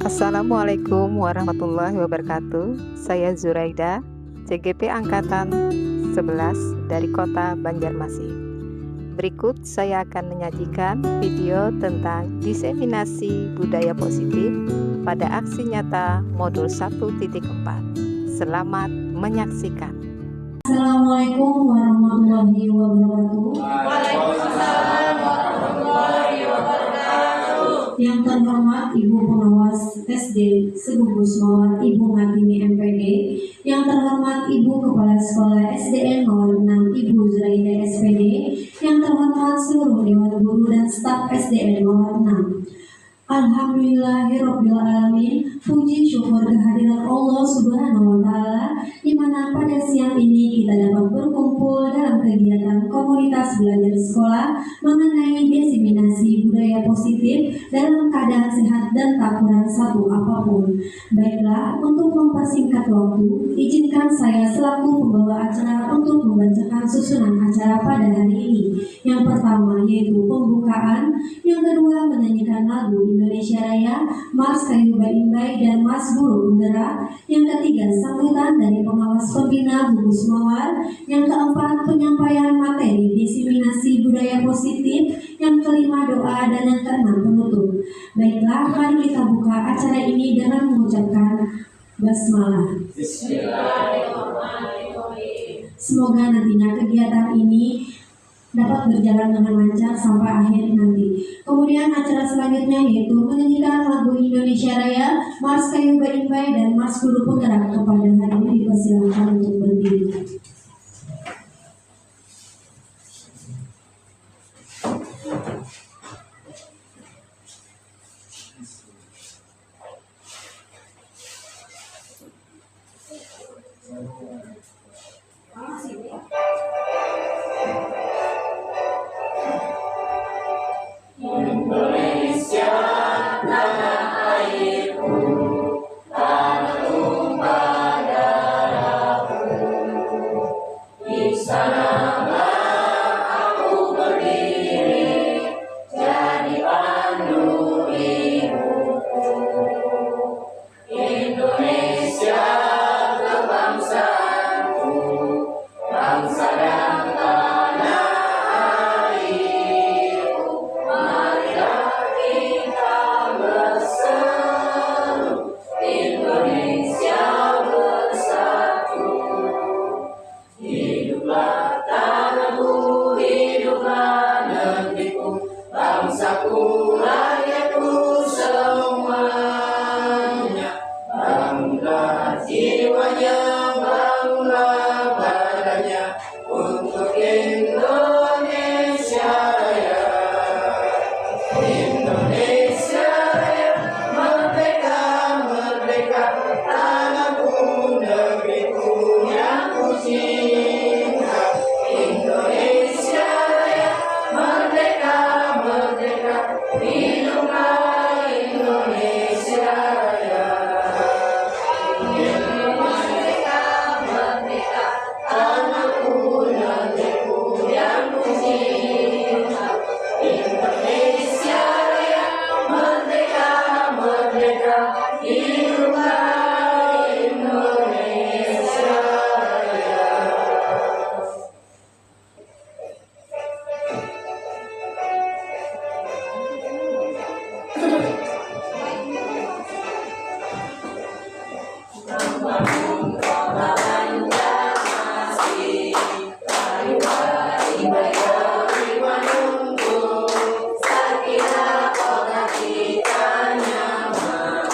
Assalamualaikum warahmatullahi wabarakatuh. Saya Zuraida, CGP Angkatan 11 dari Kota Banjarmasin. Berikut saya akan menyajikan video tentang diseminasi budaya positif pada aksi nyata modul 1.4. Selamat menyaksikan. Assalamualaikum warahmatullahi wabarakatuh. Waalaikumsalam warahmatullahi wabarakatuh. Yang terhormat Ibu Pengawas SD Segugus Mawar Ibu Ngatini MPD, yang terhormat Ibu Kepala Sekolah SDN 06 Ibu Zuraida SPD, yang terhormat seluruh Dewan Guru dan staf SDN 06. Alhamdulillahirrabbilalamin. Puji syukur kehadiran Allah Subhanahu wa Ta'ala, di mana pada siang ini kita dapat berkumpul dalam kegiatan komunitas belajar sekolah mengenai diseminasi budaya positif dalam keadaan sehat dan tak kurang satu apapun. Baiklah, untuk mempersingkat waktu, izinkan saya selaku pembawa acara untuk membacakan susunan acara pada hari ini. Yang pertama yaitu pembukaan, yang kedua menyanyikan lagu Indonesia Raya, Mars Kayuba Imbai dan Mas Guru Penggerak, yang ketiga sambutan dari pengawas pembina Gugus Mawar, yang keempat penyampaian materi diseminasi budaya positif, yang kelima doa, dan yang keenam penutup. Baiklah, mari kita buka acara ini dengan mengucapkan basmalah. Semoga nantinya kegiatan ini dapat berjalan dengan lancar sampai akhir nanti. Kemudian acara selanjutnya yaitu menyanyikan lagu Indonesia Raya, Mars Kayuba Imbai dan Mars Guru Penggerak. Kepada hari ini dipersilakan untuk berdiri. Indonesia, tanah airku, tanah tumpah darahku. Di sanalah aku berdiri, jadi pandu ibuku. Indonesia, kebangsaanku, bangsa dan tanah airku. Marilah kita berseru, Indonesia bersatu. Hiduplah tanahku, hiduplah negeriku, bangsaku, rakyatku semuanya. Bangunlah jiwanya, bangunlah badannya, untuk Indonesia Raya. Indonesia Raya, merdeka, merdeka, tanahku, negeriku yang ku cinta. Indonesia Raya, merdeka, merdeka, hiduplah Indonesia Raya. Merdeka, merdeka, tanahku, negeriku yang ku cinta. Indonesia Raya, merdeka, merdeka, hiduplah Indonesia Raya. Bangun kota Banjarmasin, Kayuba Imbai terima nunggu, Sakinah kota kita nyaman.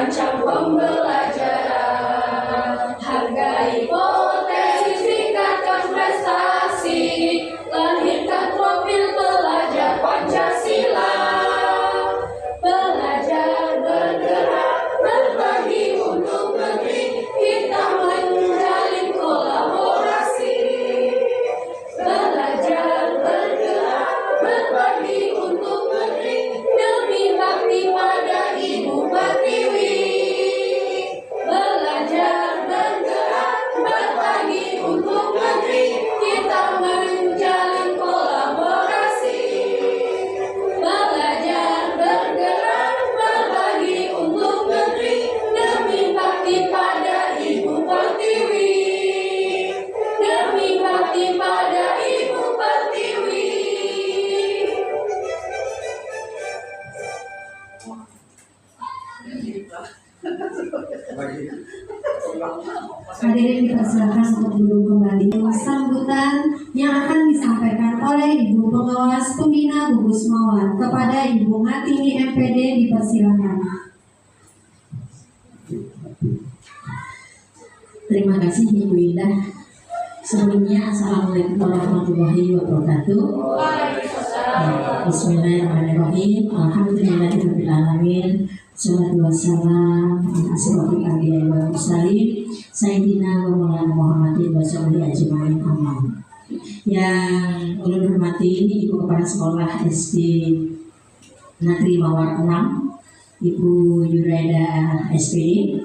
rancang pembelajaran. Hargai potensi, tingkatkan prestasi, lahirkan profil pelajar Pancasila. Belajar, bergerak, berbagi untuk negeri, kita menjalin kolaborasi. Belajar, bergerak, berbagi untuk negeri, demi bakti pada Ibu Pertiwi. Belajar, bergerak, berbagi untuk negeri, kita menjalin kolaborasi. Belajar, bergerak, berbagi untuk negeri, demi bakti pada Ibu Pertiwi. Demi bakti pada Ibu Pertiwi. Hadirin dipersilakan untuk duduk kembali. Sambutan yang akan disampaikan oleh Ibu Pengawas Pembina Gugus Mawar kepada Ibu Ngatini MPD dipersilakan. Terima kasih Ibu Indah. Sebelumnya Assalamualaikum warahmatullahi wabarakatuh. Bismillahirrahmanirrahim. Alhamdulillahirrahmanirrahim. Salatu wassalam ala asyrofil anbiya'i wal mursalin Sayyidina wa maulana Muhammadin wa sahbihi ajma'in, amin. Yang ulun hormati Ibu Kepala Sekolah SD Negeri Mawar 6, Ibu Yuraida SPD.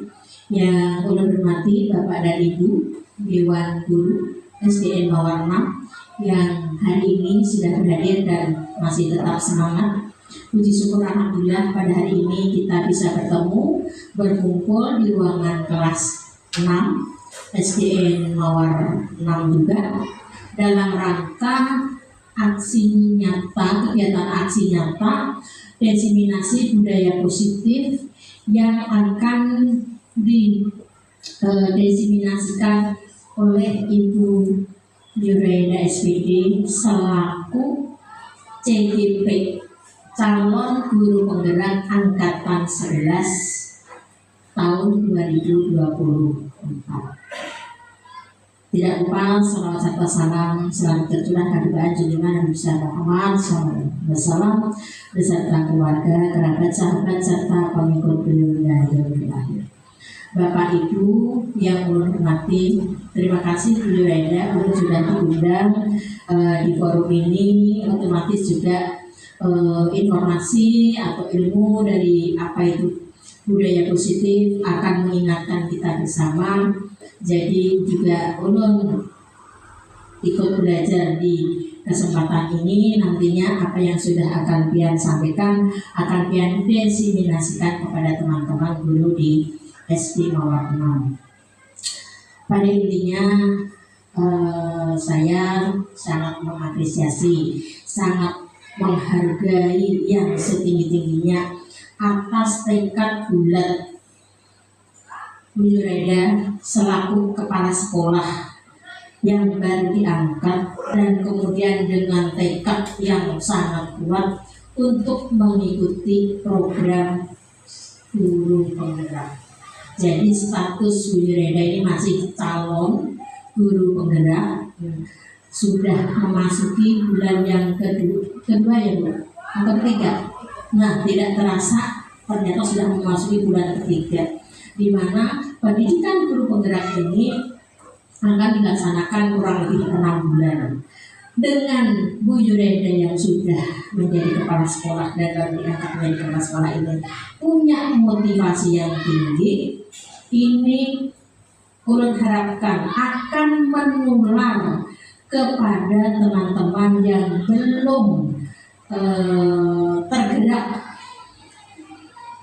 Yang ulun hormati Bapak dan Ibu Dewan Guru SDN Mawar 6 yang hari ini sudah hadir dan masih tetap semangat. Puji syukur alhamdulillah pada hari ini kita bisa bertemu, berkumpul di ruangan kelas 6 SDN Mawar 6 juga dalam rangka aksi nyata, kegiatan aksi nyata desiminasi budaya positif yang akan didesiminasikan oleh Ibu Yuraida SPD selaku CGP calon guru penggerak angkatan 11 tahun 2024. Tidak lupa salawat serta salam selalu tercurah kedukaan junjungan Nabi besar Muhammad SAW beserta keluarga, kerabat, sahabat serta pengikut beliau hingga akhir. Bapak Ibu yang ulun hormati, terima kasih Bu Yuraida ulun sudah diundang di forum ini. Otomatis juga informasi atau ilmu dari apa itu budaya positif akan mengingatkan kita bersama. Jadi juga ulun ikut belajar di kesempatan ini. Nantinya apa yang sudah akan Pian sampaikan akan Pian desiminasikan kepada teman-teman guru di SD Mawar 6. Pada intinya saya sangat mengapresiasi, sangat menghargai yang setinggi-tingginya atas tekad bulat Bu Yuraida selaku kepala sekolah yang baru diangkat dan kemudian dengan tekad yang sangat kuat untuk mengikuti program guru penggerak. Jadi status Bu Yuraida ini masih calon guru penggerak, sudah memasuki bulan yang kedua ya Bu, atau ketiga. Nah, tidak terasa ternyata sudah memasuki bulan ketiga, di mana pendidikan guru penggerak ini akan dilaksanakan kurang lebih 6 bulan. Dengan Bu Yuraida yang sudah menjadi kepala sekolah dan baru diangkat menjadi kepala sekolah ini punya motivasi yang tinggi, ini ulun harapkan akan menular kepada teman-teman yang belum tergerak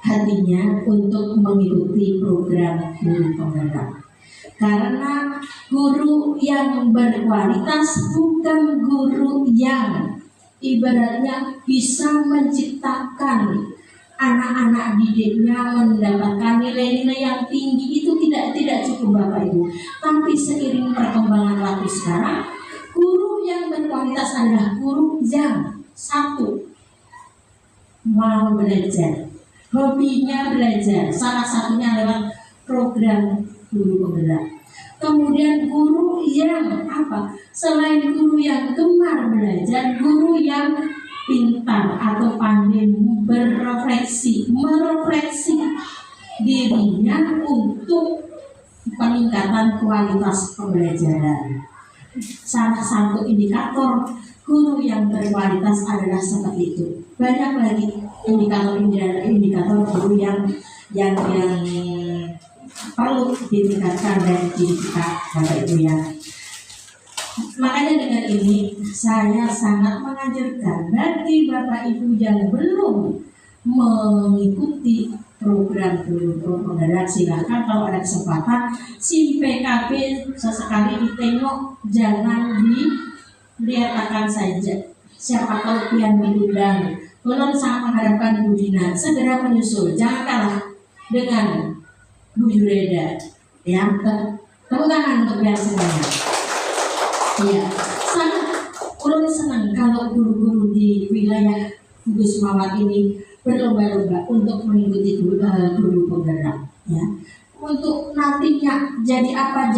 hatinya untuk mengikuti program guru penggerak. Karena guru yang berkualitas bukan guru yang ibaratnya bisa menciptakan anak-anak didiknya mendapatkan nilai-nilai yang tinggi. Itu tidak cukup Bapak Ibu. Tapi seiring perkembangan waktu sekarang, guru yang berkualitas adalah guru yang satu mau belajar, hobinya belajar, salah satunya lewat program guru penggerak. Kemudian guru yang apa? Selain guru yang gemar belajar, guru yang pintar atau pandai berrefleksi, merefleksi dirinya untuk peningkatan kualitas pembelajaran. Salah satu indikator guru yang berkualitas adalah seperti itu. Banyak lagi indikator guru yang perlu ditingkatkan dari diri kita, Bapak Ibu ya. Makanya dengan ini saya sangat menganjurkan bagi Bapak Ibu yang belum mengikuti program guru penggerak, silakan kalau ada kesempatan SIM PKB sesekali ditengok, jangan dilihatkan saja. Siapa tahu yang diundang. Belum sangat mengharapkan Bu Dina segera menyusul, jangan kalah dengan Bu Jureda, ya. Tepuk tangan untuk biar semuanya. Iya, sangat ulun senang kalau guru-guru di wilayah Gugus Mawar ini berlomba-lomba untuk mengikuti guru penggerak, ya. Untuk nantinya jadi apa,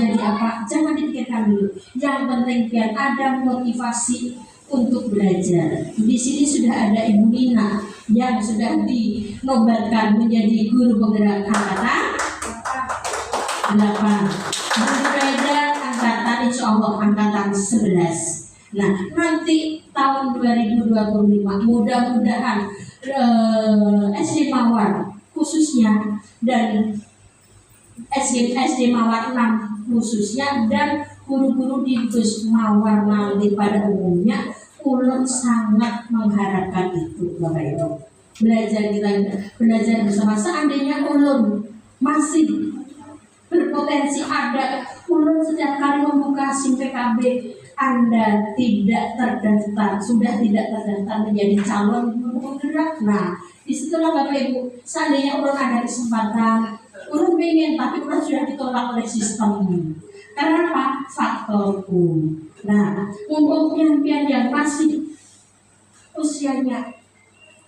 jangan dipikirkan dulu. Yang penting biar ada motivasi untuk belajar. Di sini sudah ada Ibu Nina yang sudah dinobatkan menjadi guru penggerak angkatan 8. Berbeda angkatan insya Allah angkatan 11. Nah, nanti tahun 2025 mudah-mudahan SD Mawar khususnya dan SD Mawar 6 khususnya dan guru-guru di Gus Mawar nanti pada umumnya, ulun sangat mengharapkan itu, Bapak Ibu. Belajar bersama. Seandainya ulun masih berpotensi ada, ulun setiap kali membuka SIM PKB, Anda tidak terdaftar, sudah tidak terdaftar menjadi calon guru penggerak. Nah, disitulah Bapak Ibu, seandainya ulun ada kesempatan, ulun pengen, tapi ulun sudah ditolak oleh sistem. Karena apa? Faktorku. Nah, untuk pian-pian yang masih usianya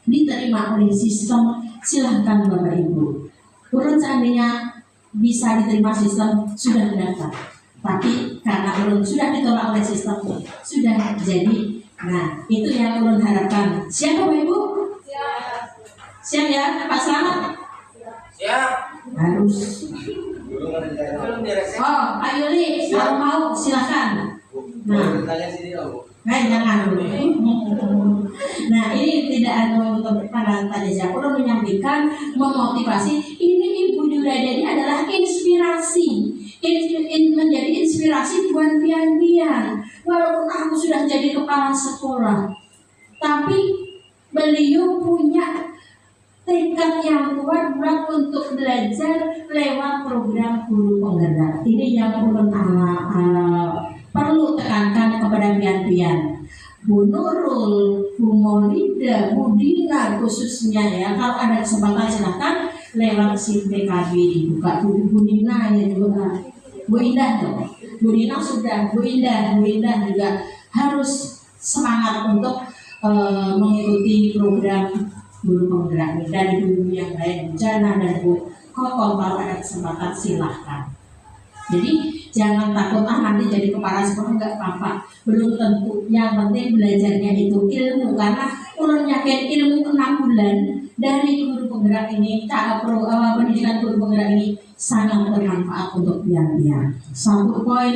diterima oleh sistem, silahkan Bapak Ibu. Ulun seandainya bisa diterima sistem, sudah mendaftar. Tapi karena ulun sudah ditolak oleh sistem, sudah jadi. Nah, itu yang ulun harapkan. Siap Bapak Ibu? Siap. Siap ya, Pak Selamat? Siap. Harus. Oh, Pak Yuli, kalau mau silakan. Nah, jangan dulu. Nah, ini tidak ada untuk tanda jawab. Perlu menyampaikan, memotivasi. Ini Ibu Jureda ini adalah inspirasi. Menjadi inspirasi buat pian-pian. Walaupun aku sudah jadi kepala sekolah, tapi beliau punya tekad yang kuat untuk belajar lewat program guru penggerak. Ini yang perlu tekankan kepada pian-pian. Bu Nurul, Bu Maulida, Bu Dina khususnya ya. Kalau ada kesempatan silahkan lewat SIM PKB dibuka. Bu Dina ya juga. Bu Indah dong. Bu Dina sudah, Bu Indah juga harus semangat untuk mengikuti program guru penggerak dari guru yang lain, Jana dan Bu Kokon. Kalau ada kesempatan silahkan. Jadi jangan takut nanti jadi kepala sekolah, enggak apa-apa, belum tentu. Yang penting belajarnya itu ilmu, karena ulun yakin ilmu 6 bulan dari guru penggerak ini, pendidikan guru penggerak ini sangat bermanfaat untuk pian-pian. 1 poin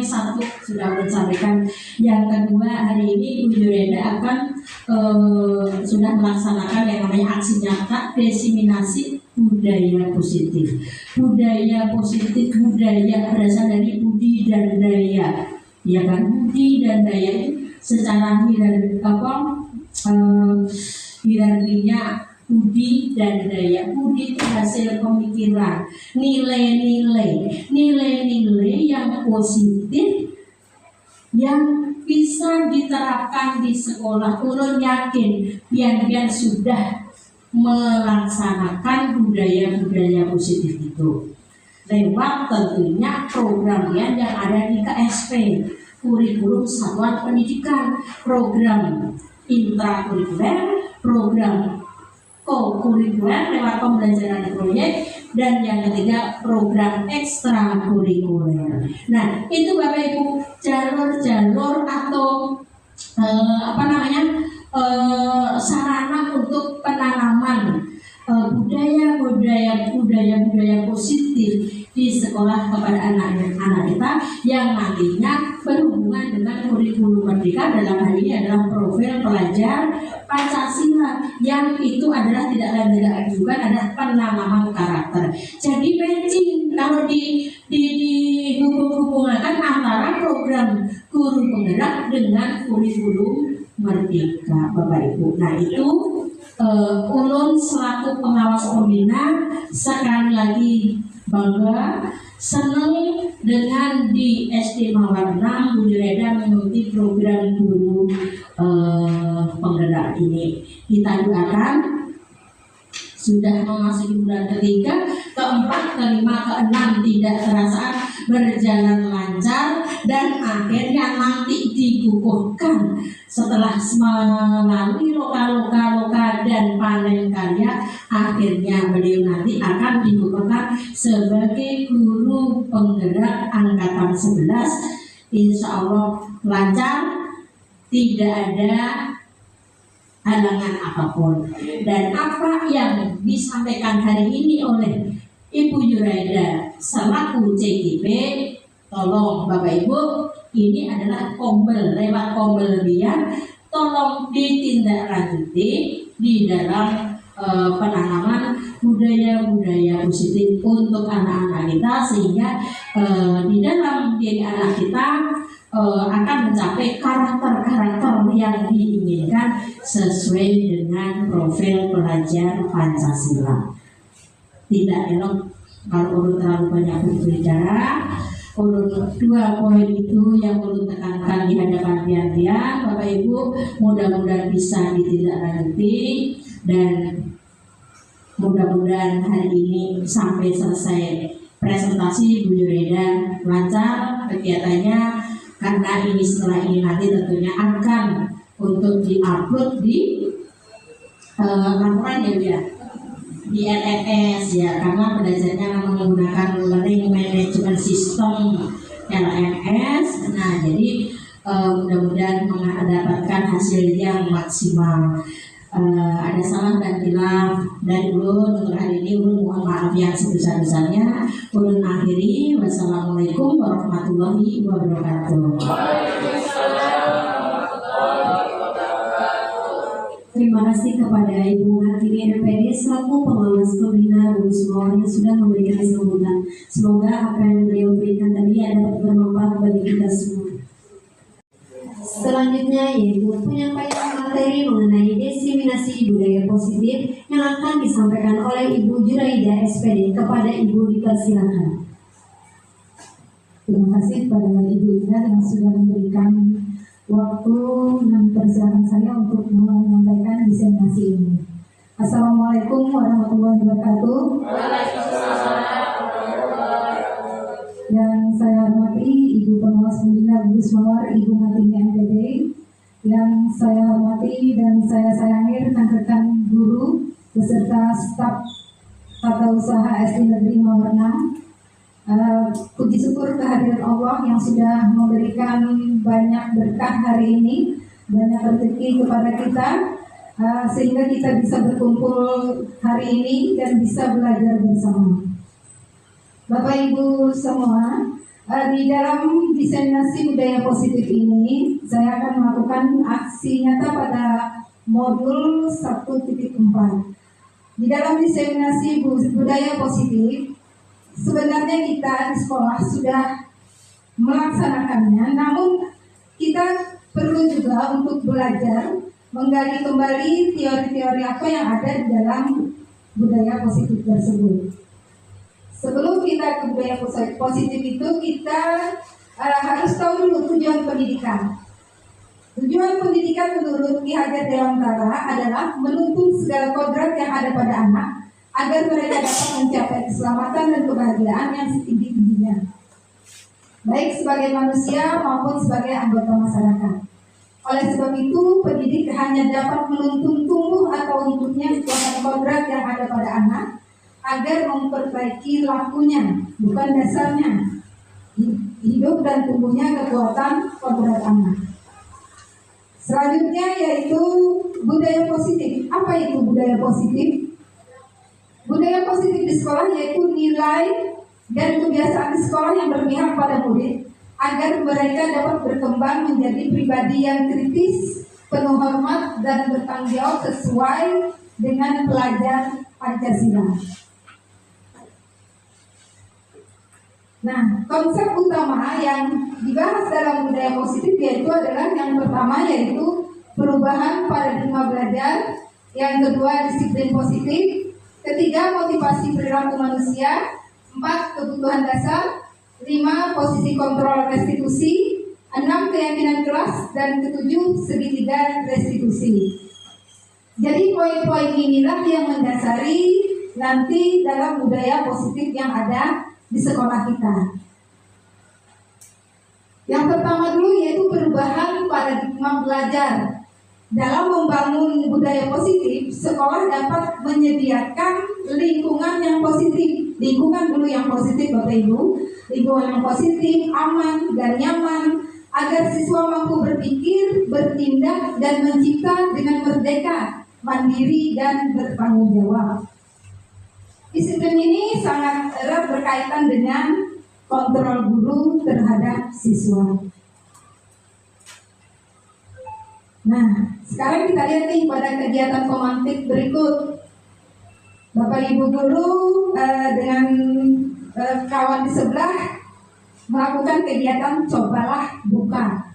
sudah ulun sampaikan. Yang kedua, hari ini Bu Jureda akan sudah melaksanakan yang namanya aksi nyata diseminasi budaya positif. Budaya positif, budaya berasal dari budi dan daya, ya kan? Budi dan daya secara hierarkinya budi dan daya. Budi itu hasil pemikiran, nilai-nilai yang positif yang bisa diterapkan di sekolah. Ulun yakin pian-pian sudah melaksanakan budaya-budaya positif itu lewat tentunya program yang ada di KSP, kurikulum satuan pendidikan, program intrakurikuler, program co-kurikuler lewat pembelajaran proyek, dan yang ketiga program ekstrakurikuler. Nah, itu Bapak Ibu jalur-jalur atau sarana untuk penanaman budaya positif di sekolah kepada anak-anak kita yang nantinya berhubungan dengan kurikulum merdeka. Dalam hal ini adalah profil pelajar Pancasila, yang itu adalah tidak lain tidak bukan adalah penanaman karakter. Jadi matching kalau dihubung-hubungkan antara program guru penggerak dengan kurikulum merdeka, Bapak Ibu. Nah, itu ulun selaku pengawas pembina sekali lagi bangga, senang dengan di SD Mawar 6 Bu Juraida mengikuti program guru penggerak ini. Kita doakan sudah memasuki bulan ketiga, keempat, kelima, keenam tidak terasa berjalan lancar, dan akhirnya nanti dikukuhkan setelah melalui loka dan panen karya, akhirnya beliau nanti akan dikukuhkan sebagai guru penggerak angkatan 11. Insya Allah lancar, tidak ada halangan apapun. Dan apa yang disampaikan hari ini oleh Ibu Juraida selaku CGP, tolong Bapak Ibu, ini adalah lewat kombelbian, tolong ditindaklanjuti di dalam penanaman budaya-budaya positif untuk anak-anak kita, sehingga di dalam diri anak kita akan mencapai karakter-karakter yang diinginkan sesuai dengan profil pelajar Pancasila. Tidak elok kalau ulun terlalu banyak berbicara. Ulun 2 poin itu yang ulun tekankan di hadapan pian-pian, Bapak Ibu, mudah-mudahan bisa ditindaklanjuti, dan mudah-mudahan hari ini sampai selesai presentasi Bu Juraida lancar kegiatannya, karena ini setelah ini nanti tentunya akan untuk diupload di laporan ya, di LMS ya, karena belajarnya menggunakan Learning Management System LMS. Nah, jadi mudah-mudahan mendapatkan hasil yang maksimal. Ada salah dan hilaf dari ulun untuk hari ini, ulun mohon maaf yang sebesar-besarnya. Ulun akhiri, wassalamualaikum warahmatullahi wabarakatuh. Terima kasih kepada Ibu Hartini MPD selaku pengawas pembina Lulus Mawar yang sudah memberikan sambutan. Semoga apa yang beliau berikan tadi dapat bermanfaat bagi kita semua. Selanjutnya yaitu penyampaian materi mengenai diseminasi budaya positif yang akan disampaikan oleh Ibu Juraida SPD. Kepada Ibu dipersilakan. Terima kasih kepada Ibu Ida yang sudah memberikan waktu dan persilakan saya untuk menyampaikan diseminasi ini. Assalamualaikum warahmatullahi wabarakatuh. Yang saya hormati Ibu Pengawas Pembina Lulus Mawar, Ibu Hartini MPD. Yang saya hormati dan saya sayangi rekan-rekan guru beserta staf tata usaha SD Negeri Mawar 6. Puji syukur kehadiran Allah yang sudah memberikan banyak berkah hari ini, banyak rezeki kepada kita, sehingga kita bisa berkumpul hari ini dan bisa belajar bersama. Bapak Ibu semua, di dalam diseminasi budaya positif ini, saya akan melakukan aksi nyata pada modul 1.4. Di dalam diseminasi budaya positif, sebenarnya kita di sekolah sudah melaksanakannya, namun kita perlu juga untuk belajar menggali kembali teori-teori apa yang ada di dalam budaya positif tersebut. Sebelum kita ke budaya positif itu, kita harus tahu dulu tujuan pendidikan. Tujuan pendidikan menurut Ki Hajar Dewantara adalah menuntun segala kodrat yang ada pada anak agar mereka dapat mencapai keselamatan dan kebahagiaan yang setinggi-tingginya, baik sebagai manusia maupun sebagai anggota masyarakat. Oleh sebab itu, pendidik hanya dapat menuntun tumbuh atau untuknya kekuatan kodrat yang ada pada anak agar memperbaiki lakunya, bukan dasarnya. Hidup dan tumbuhnya kekuatan kodrat anak. Selanjutnya yaitu budaya positif. Apa itu budaya positif? Budaya positif di sekolah yaitu nilai dan kebiasaan di sekolah yang berpihak pada murid agar mereka dapat berkembang menjadi pribadi yang kritis, penuh hormat, dan bertanggung jawab sesuai dengan pelajar Pancasila. Nah, konsep utama yang dibahas dalam budaya positif yaitu adalah yang pertama yaitu perubahan paradigma belajar, yang kedua disiplin positif, ketiga motivasi perilaku manusia, 4 kebutuhan dasar, 5 posisi kontrol restitusi, 6 keyakinan kelas, dan ketujuh segitiga restitusi. Jadi poin-poin inilah yang mendasari nanti dalam budaya positif yang ada di sekolah kita. Yang pertama dulu yaitu perubahan paradigma belajar. Dalam membangun budaya positif, sekolah dapat menyediakan lingkungan yang positif. Lingkungan dulu yang positif Bapak Ibu, lingkungan yang positif, aman dan nyaman, agar siswa mampu berpikir, bertindak, dan mencipta dengan merdeka, mandiri, dan bertanggung jawab. Disiplin ini sangat erat berkaitan dengan kontrol guru terhadap siswa. Nah, sekarang kita lihat nih pada kegiatan komantik berikut. Bapak Ibu guru dengan kawan di sebelah melakukan kegiatan cobalah buka.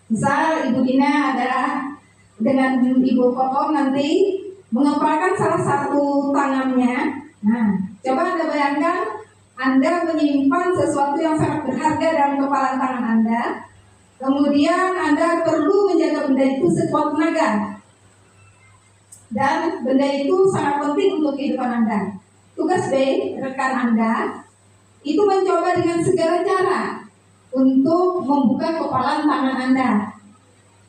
Misal Ibu Dina adalah dengan Ibu Kokom nanti mengepalkan salah satu tangannya. Nah, coba Anda bayangkan Anda menyimpan sesuatu yang sangat berharga dalam kepalan tangan Anda. Kemudian Anda perlu menjaga benda itu sekuat tenaga. Dan benda itu sangat penting untuk kehidupan Anda. Tugas B, rekan Anda, itu mencoba dengan segala cara untuk membuka kepalan tangan Anda.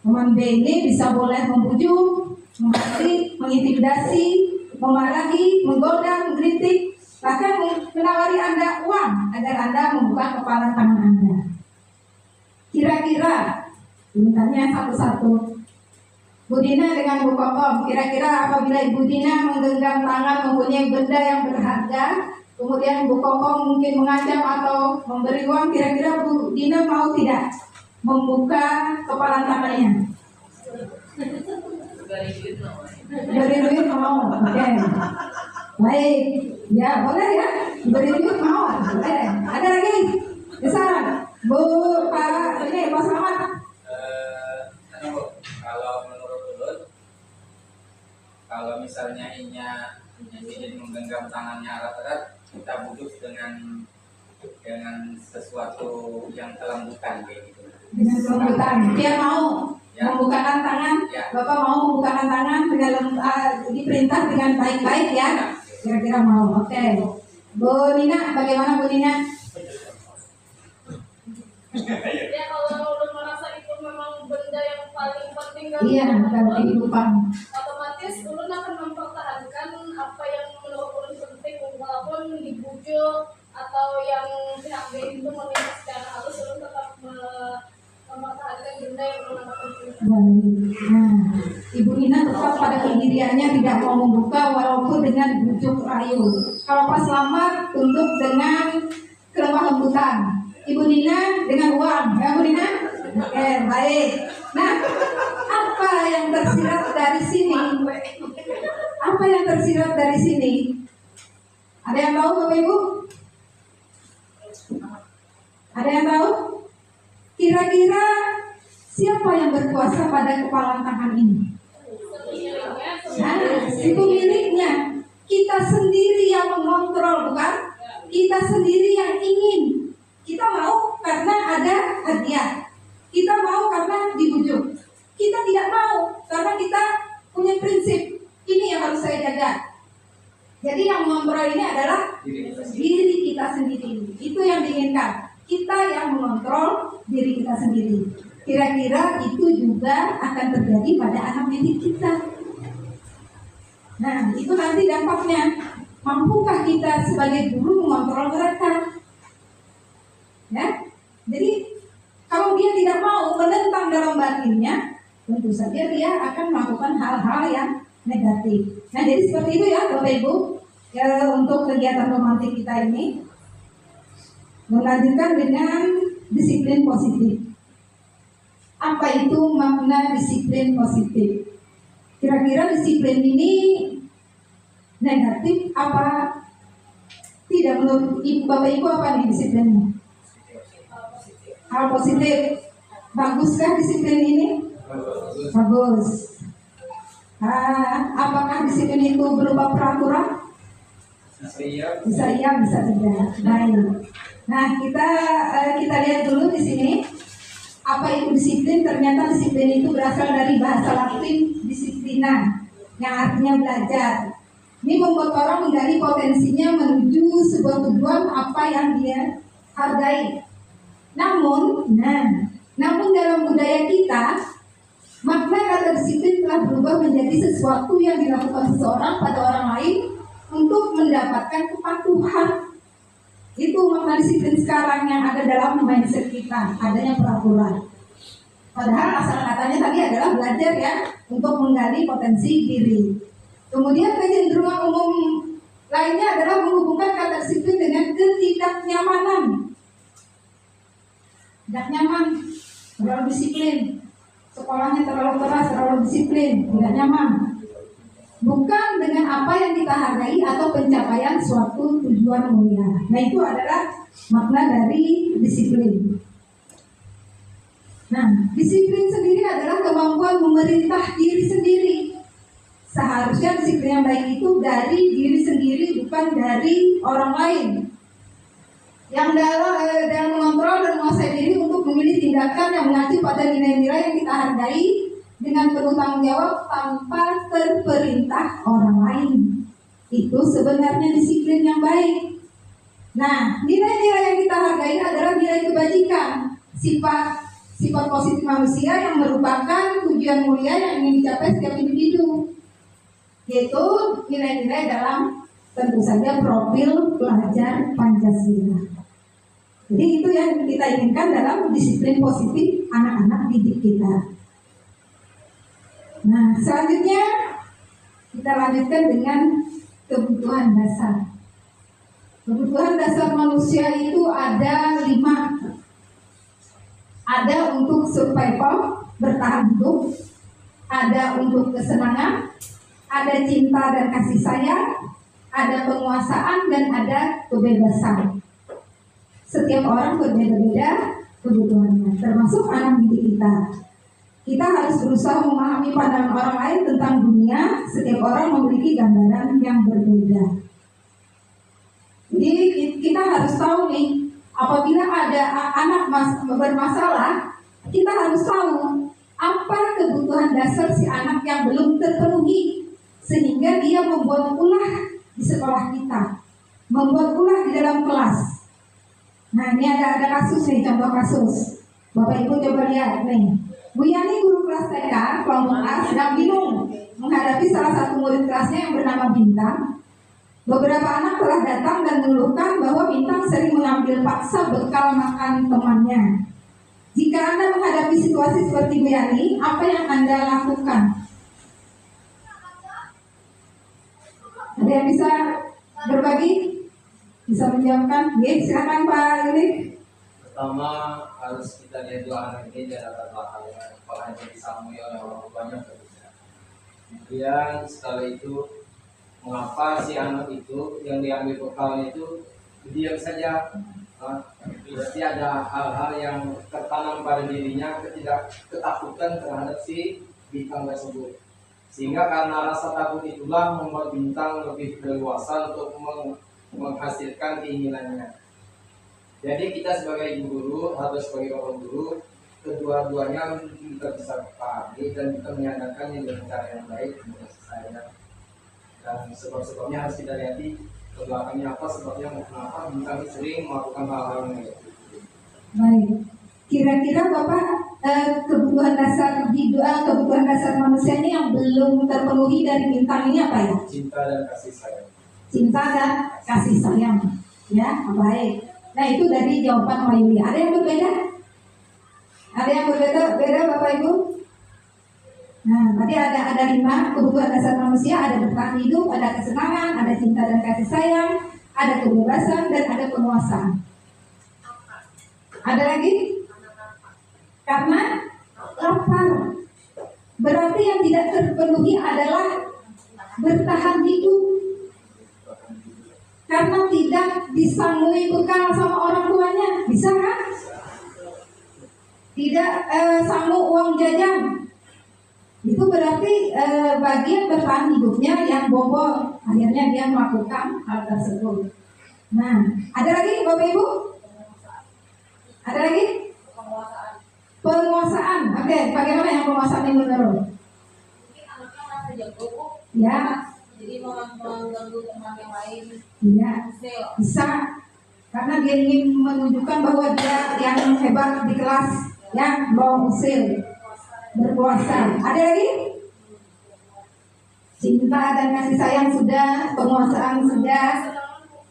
Teman B ini bisa boleh membujuk, menghasut, mengintimidasi, memarahi, menggoda, mengkritik, bahkan menawari Anda uang agar Anda membuka kepalan tangan Anda. Kira-kira, ini tanya satu-satu. Bu Dina dengan Bu Kokom, kira-kira apabila Ibu Dina menggenggam tangan mempunyai benda yang berharga, kemudian Bu Kokom mungkin mengancam atau memberi uang, kira-kira Bu Dina mau tidak membuka kepala tangannya? Beri duit mau, oke. Baik, ya boleh ya, beri duit mau, boleh. Ada lagi, bisa, Bu Pak, ini Pak Selamat. Kalau menurut Ulun, kalau misalnya Inya ingin menggenggam tangannya erat-erat, kita bujuk dengan sesuatu yang kelembutan kayak gitu. Dengan kelembutan, dia mau membukakan tangan, ya. Bapak mau membukakan tangan dengan diperintah dengan baik-baik ya, kira-kira mau. Oke. Bu Nina, bagaimana Bu Nina? Ya kalau udah merasa itu memang benda yang paling penting kan, Iya, dalam kehidupan. otomatis ulun akan mempertahankan apa yang menurut ulun penting, walaupun dibujuk atau yang pihak B itu meminta secara halus, ulun tetap mempertahankan benda yang ulun anggap penting. Baik. Nah, Ibu Nina tetap pada pendiriannya tidak mau membuka walaupun dengan bujuk rayu. Kalau Pak Selamat tunduk dengan kelemah lembutan. Ibu Nina dengan uang, ya Bu Nina? Oke, baik. Nah, apa yang tersirat dari sini? Apa yang tersirat dari sini? Ada yang tahu Bapak Ibu? Ada yang tahu? Kira-kira siapa yang berkuasa pada kepala tangan ini? Nah, si pemiliknya. Kita sendiri yang mengontrol, bukan? Kita sendiri yang ingin. Kita mau karena ada hadiah. Kita mau karena dibujuk. Kita tidak mau karena kita punya prinsip. Ini yang harus saya jaga. Jadi yang mengontrol ini adalah diri kita sendiri. Itu yang diinginkan. Kita yang mengontrol diri kita sendiri. kira-kira itu juga akan terjadi pada anak didik kita. Nah, itu nanti dampaknya. Mampukah kita sebagai guru mengontrol mereka? Ya, jadi kalau dia tidak mau menentang dalam batinnya, tentu saja dia akan melakukan hal-hal yang negatif. Nah, jadi seperti itu ya Bapak Ibu, ya, untuk kegiatan romantik kita ini. Melanjutkan dengan disiplin positif. Apa itu makna disiplin positif? Kira-kira disiplin ini negatif apa tidak menurut Ibu Bapak Ibu? Apa nih disiplinnya? Hal positif. Baguskah disiplin ini? Bagus. Apakah disiplin itu berupa peraturan? Bisa iya, bisa tidak. Baik. Nah, kita lihat dulu di sini apa itu disiplin. Ternyata disiplin itu berasal dari bahasa Latin disiplina, yang artinya belajar. Ini membuat orang menggali potensinya menuju sebuah tujuan apa yang dia hargai. Namun dalam budaya kita, makna kata disiplin telah berubah menjadi sesuatu yang dilakukan seseorang pada orang lain untuk mendapatkan kepatuhan. Itu makna disiplin sekarang yang ada dalam mindset kita, adanya peraturan. Padahal asal katanya tadi adalah belajar ya, untuk menggali potensi diri. Kemudian kecenderungan umum lainnya adalah menghubungkan kata disiplin dengan ketidaknyamanan. Tidak nyaman, terlalu disiplin. Sekolahnya terlalu keras, terlalu disiplin, tidak nyaman. Bukan dengan apa yang kita hargai atau pencapaian suatu tujuan mulia. Nah, itu adalah makna dari disiplin. Nah, disiplin sendiri adalah kemampuan memerintah diri sendiri. Seharusnya disiplin yang baik itu dari diri sendiri, bukan dari orang lain. Yang dalam mengontrol dan menguasai diri untuk memilih tindakan yang mengacu pada nilai-nilai yang kita hargai dengan penuh tanggung jawab tanpa terperintah orang lain. Itu sebenarnya disiplin yang baik. Nah, nilai-nilai yang kita hargai adalah nilai kebajikan, sifat positif manusia yang merupakan tujuan mulia yang ingin dicapai setiap individu, yaitu nilai-nilai dalam tentu saja profil pelajar Pancasila. Jadi itu yang kita inginkan dalam disiplin positif anak-anak didik kita. Nah, selanjutnya kita lanjutkan dengan kebutuhan dasar. Kebutuhan dasar manusia itu ada 5. Ada untuk survival, bertahan hidup. Ada untuk kesenangan. Ada cinta dan kasih sayang. Ada penguasaan dan ada kebebasan. Setiap orang berbeda-beda kebutuhannya, termasuk anak didik kita. Kita harus berusaha memahami pandangan orang lain tentang dunia. Setiap orang memiliki gambaran yang berbeda. Jadi kita harus tahu nih, apabila ada anak bermasalah, kita harus tahu apa kebutuhan dasar si anak yang belum terpenuhi, sehingga dia membuat ulah di sekolah kita, membuat ulah di dalam kelas. Nah, ini ada kasus nih, contoh kasus. Bapak Ibu coba lihat nih. Bu Yani, guru kelas TK kelompok A, sedang bingung menghadapi salah satu murid kelasnya yang bernama Bintang. Beberapa anak telah datang dan mengeluhkan bahwa Bintang sering mengambil paksa bekal makan temannya. Jika Anda menghadapi situasi seperti Bu Yani, apa yang Anda lakukan? Ada yang bisa berbagi? Bisa menjawabkan? Oke, silakan Pak Yuli. Pertama harus kita lihat dua anak ini dari latar belakangnya, apakah dia disamui oleh orang tuanya atau tidak. Kemudian setelah itu, mengapa si anak itu yang diambil bekalnya itu diam saja? Berarti ada hal-hal yang tertanam pada dirinya, ketakutan terhadap si Bintang tersebut. Sehingga karena rasa takut itulah membuat Bintang lebih leluasa untuk menghasilkan keinginannya. Jadi kita sebagai ibu guru atau sebagai bapak guru, kedua-duanya kita bisa pahami dan kita menyadarkan yang dengan cara yang baik untuk saya. Dan sebab-sebabnya harus kita lihat ke belakangnya apa, sebabnya kenapa Bintang sering melakukan hal-hal yang negatif. Baik, Kira-kira Bapak kebutuhan dasar hidup, kebutuhan dasar manusia ini yang belum terpenuhi dari bintang ini apa ya? Cinta dan kasih sayang. Cinta dan kasih sayang. Ya, baik. Nah, itu dari jawaban Mayuli. Ada yang berbeda? Ada yang berbeda? Beda Bapak Ibu? Nah, tadi ada 5 kebutuhan dasar manusia, ada bertahan hidup, ada kesenangan, ada cinta dan kasih sayang, ada kebebasan, dan ada penguasaan. Ada lagi? Karena lapar. Berarti yang tidak terpenuhi adalah bertahan hidup. Karena tidak disangui bekal sama orang tuanya. Bisa kan? Tidak sanggup uang jajan. Itu berarti bagian bertahan hidupnya yang bobol. Akhirnya dia melakukan hal tersebut. Nah, ada lagi Bapak Ibu? Ada lagi? Penguasaan. Oke, bagaimana yang penguasaan yang menurut? Mungkin anaknya merasa jago, Bu. Ya, Jadi mengganggu teman yang lain. iya, Sel. bisa. Karena dia ingin menunjukkan bahwa dia yang hebat di kelas, ya, bawa usil, berkuasa. Ada lagi? Cinta dan kasih sayang sudah, penguasaan sudah,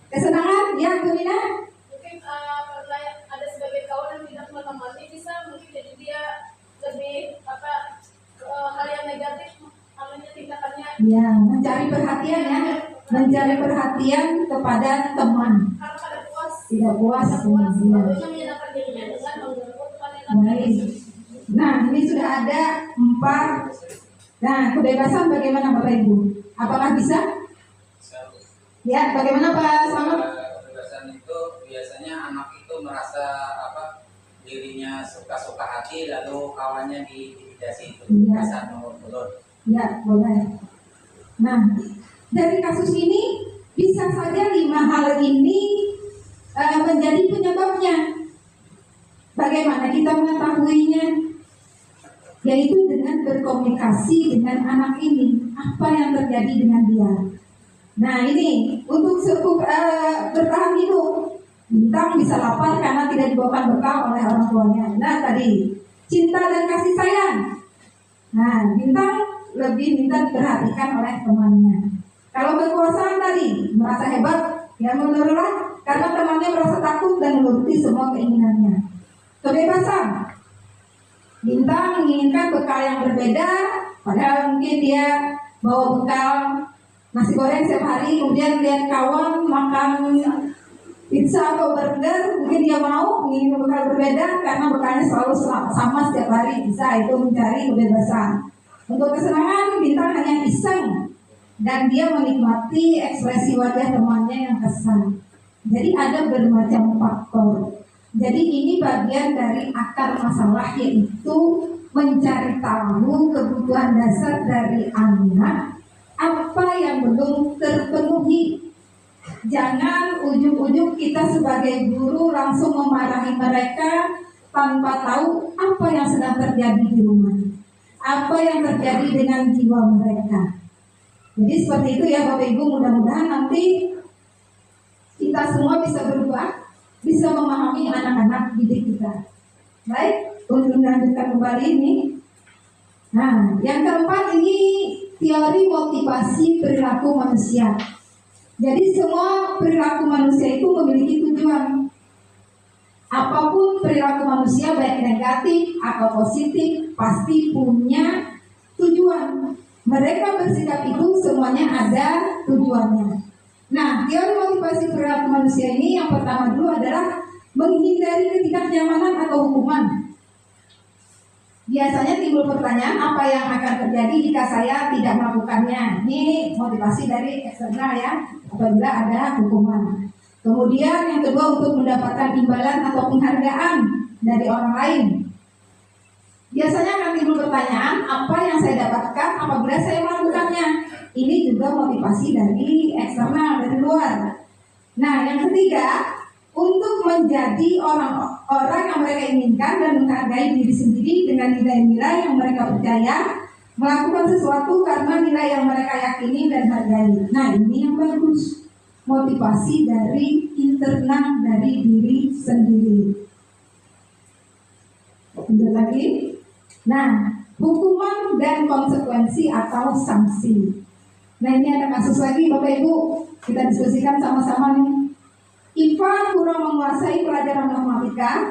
kesenangan, ya, Bu Nina? Mungkin karena ada sebagai kawan yang tidak menemani, bisa mungkin jadi dia lebih hal yang negatif, tindakannya. Ya, mencari perhatian ya, mencari perhatian kepada teman. Karena pada puas. Tidak puas. Lalu Ya. menyenangkan dirinya dengan mengganggu teman yang lain. Baik. Nah, ini sudah ada 4. Nah, kebebasan bagaimana Bapak Ibu? Apakah bisa? Ya, bagaimana Pak Selamat? Kebebasan itu biasanya anak itu merasa dirinya suka-suka hati lalu kawannya diintimidasi itu. Iya. Kebebasan menurut. Ya, boleh. Nah, dari kasus ini bisa saja 5 hal ini menjadi penyebabnya. Bagaimana kita mengetahuinya? Yaitu dengan berkomunikasi dengan anak ini. Apa yang terjadi dengan dia? Nah, ini untuk bertahan hidup. Bintang bisa lapar karena tidak dibawakan bekal oleh orang tuanya. Nah, tadi cinta dan kasih sayang. Nah, Bintang lebih minta diperhatikan oleh temannya. Kalau berkuasaan tadi merasa hebat, ya menurutlah karena temannya merasa takut dan menuruti semua keinginannya. Kebebasan, Bintang menginginkan bekal yang berbeda, padahal mungkin dia bawa bekal nasi goreng setiap hari, kemudian lihat kawan makan pizza atau burger, mungkin dia mau menginginkan bekal berbeda karena bekalnya selalu sama setiap hari. Bisa, itu mencari kebebasan. Untuk kesenangan, Bintang hanya iseng dan dia menikmati ekspresi wajah temannya yang kesal. Jadi ada bermacam faktor. Jadi ini bagian dari akar masalah, yaitu mencari tahu kebutuhan dasar dari anak, apa yang belum terpenuhi. Jangan ujung-ujung kita sebagai guru langsung memarahi mereka tanpa tahu apa yang sedang terjadi di rumah, apa yang terjadi dengan jiwa mereka. Jadi seperti itu ya Bapak Ibu, mudah-mudahan nanti kita semua bisa berubah, bisa memahami anak-anak didik kita. Baik, untuk melanjutkan kembali ini. Nah, yang keempat ini teori motivasi perilaku manusia. Jadi semua perilaku manusia itu memiliki tujuan. Apapun perilaku manusia, baik negatif atau positif, pasti punya tujuan. Mereka bersikap itu semuanya ada tujuannya. Nah, teori motivasi perilaku manusia ini yang pertama dulu adalah menghindari ketidaknyamanan atau hukuman. Biasanya timbul pertanyaan, apa yang akan terjadi jika saya tidak melakukannya? Ini motivasi dari eksternal ya, apabila ada hukuman. Kemudian yang kedua, untuk mendapatkan imbalan atau penghargaan dari orang lain. Biasanya akan timbul pertanyaan, apa yang saya dapatkan apabila saya melakukannya? Ini juga motivasi dari eksternal, dari luar. Nah, yang ketiga, untuk menjadi orang yang mereka inginkan dan menghargai diri sendiri dengan nilai-nilai yang mereka percaya, melakukan sesuatu karena nilai yang mereka yakini dan hargai. Nah, ini yang bagus, motivasi dari internal dari diri sendiri. Lanjut lagi. Nah, hukuman dan konsekuensi atau sanksi. Nah, ini ada kasus lagi Bapak Ibu, kita diskusikan sama-sama nih. IPA kurang menguasai pelajaran matematika,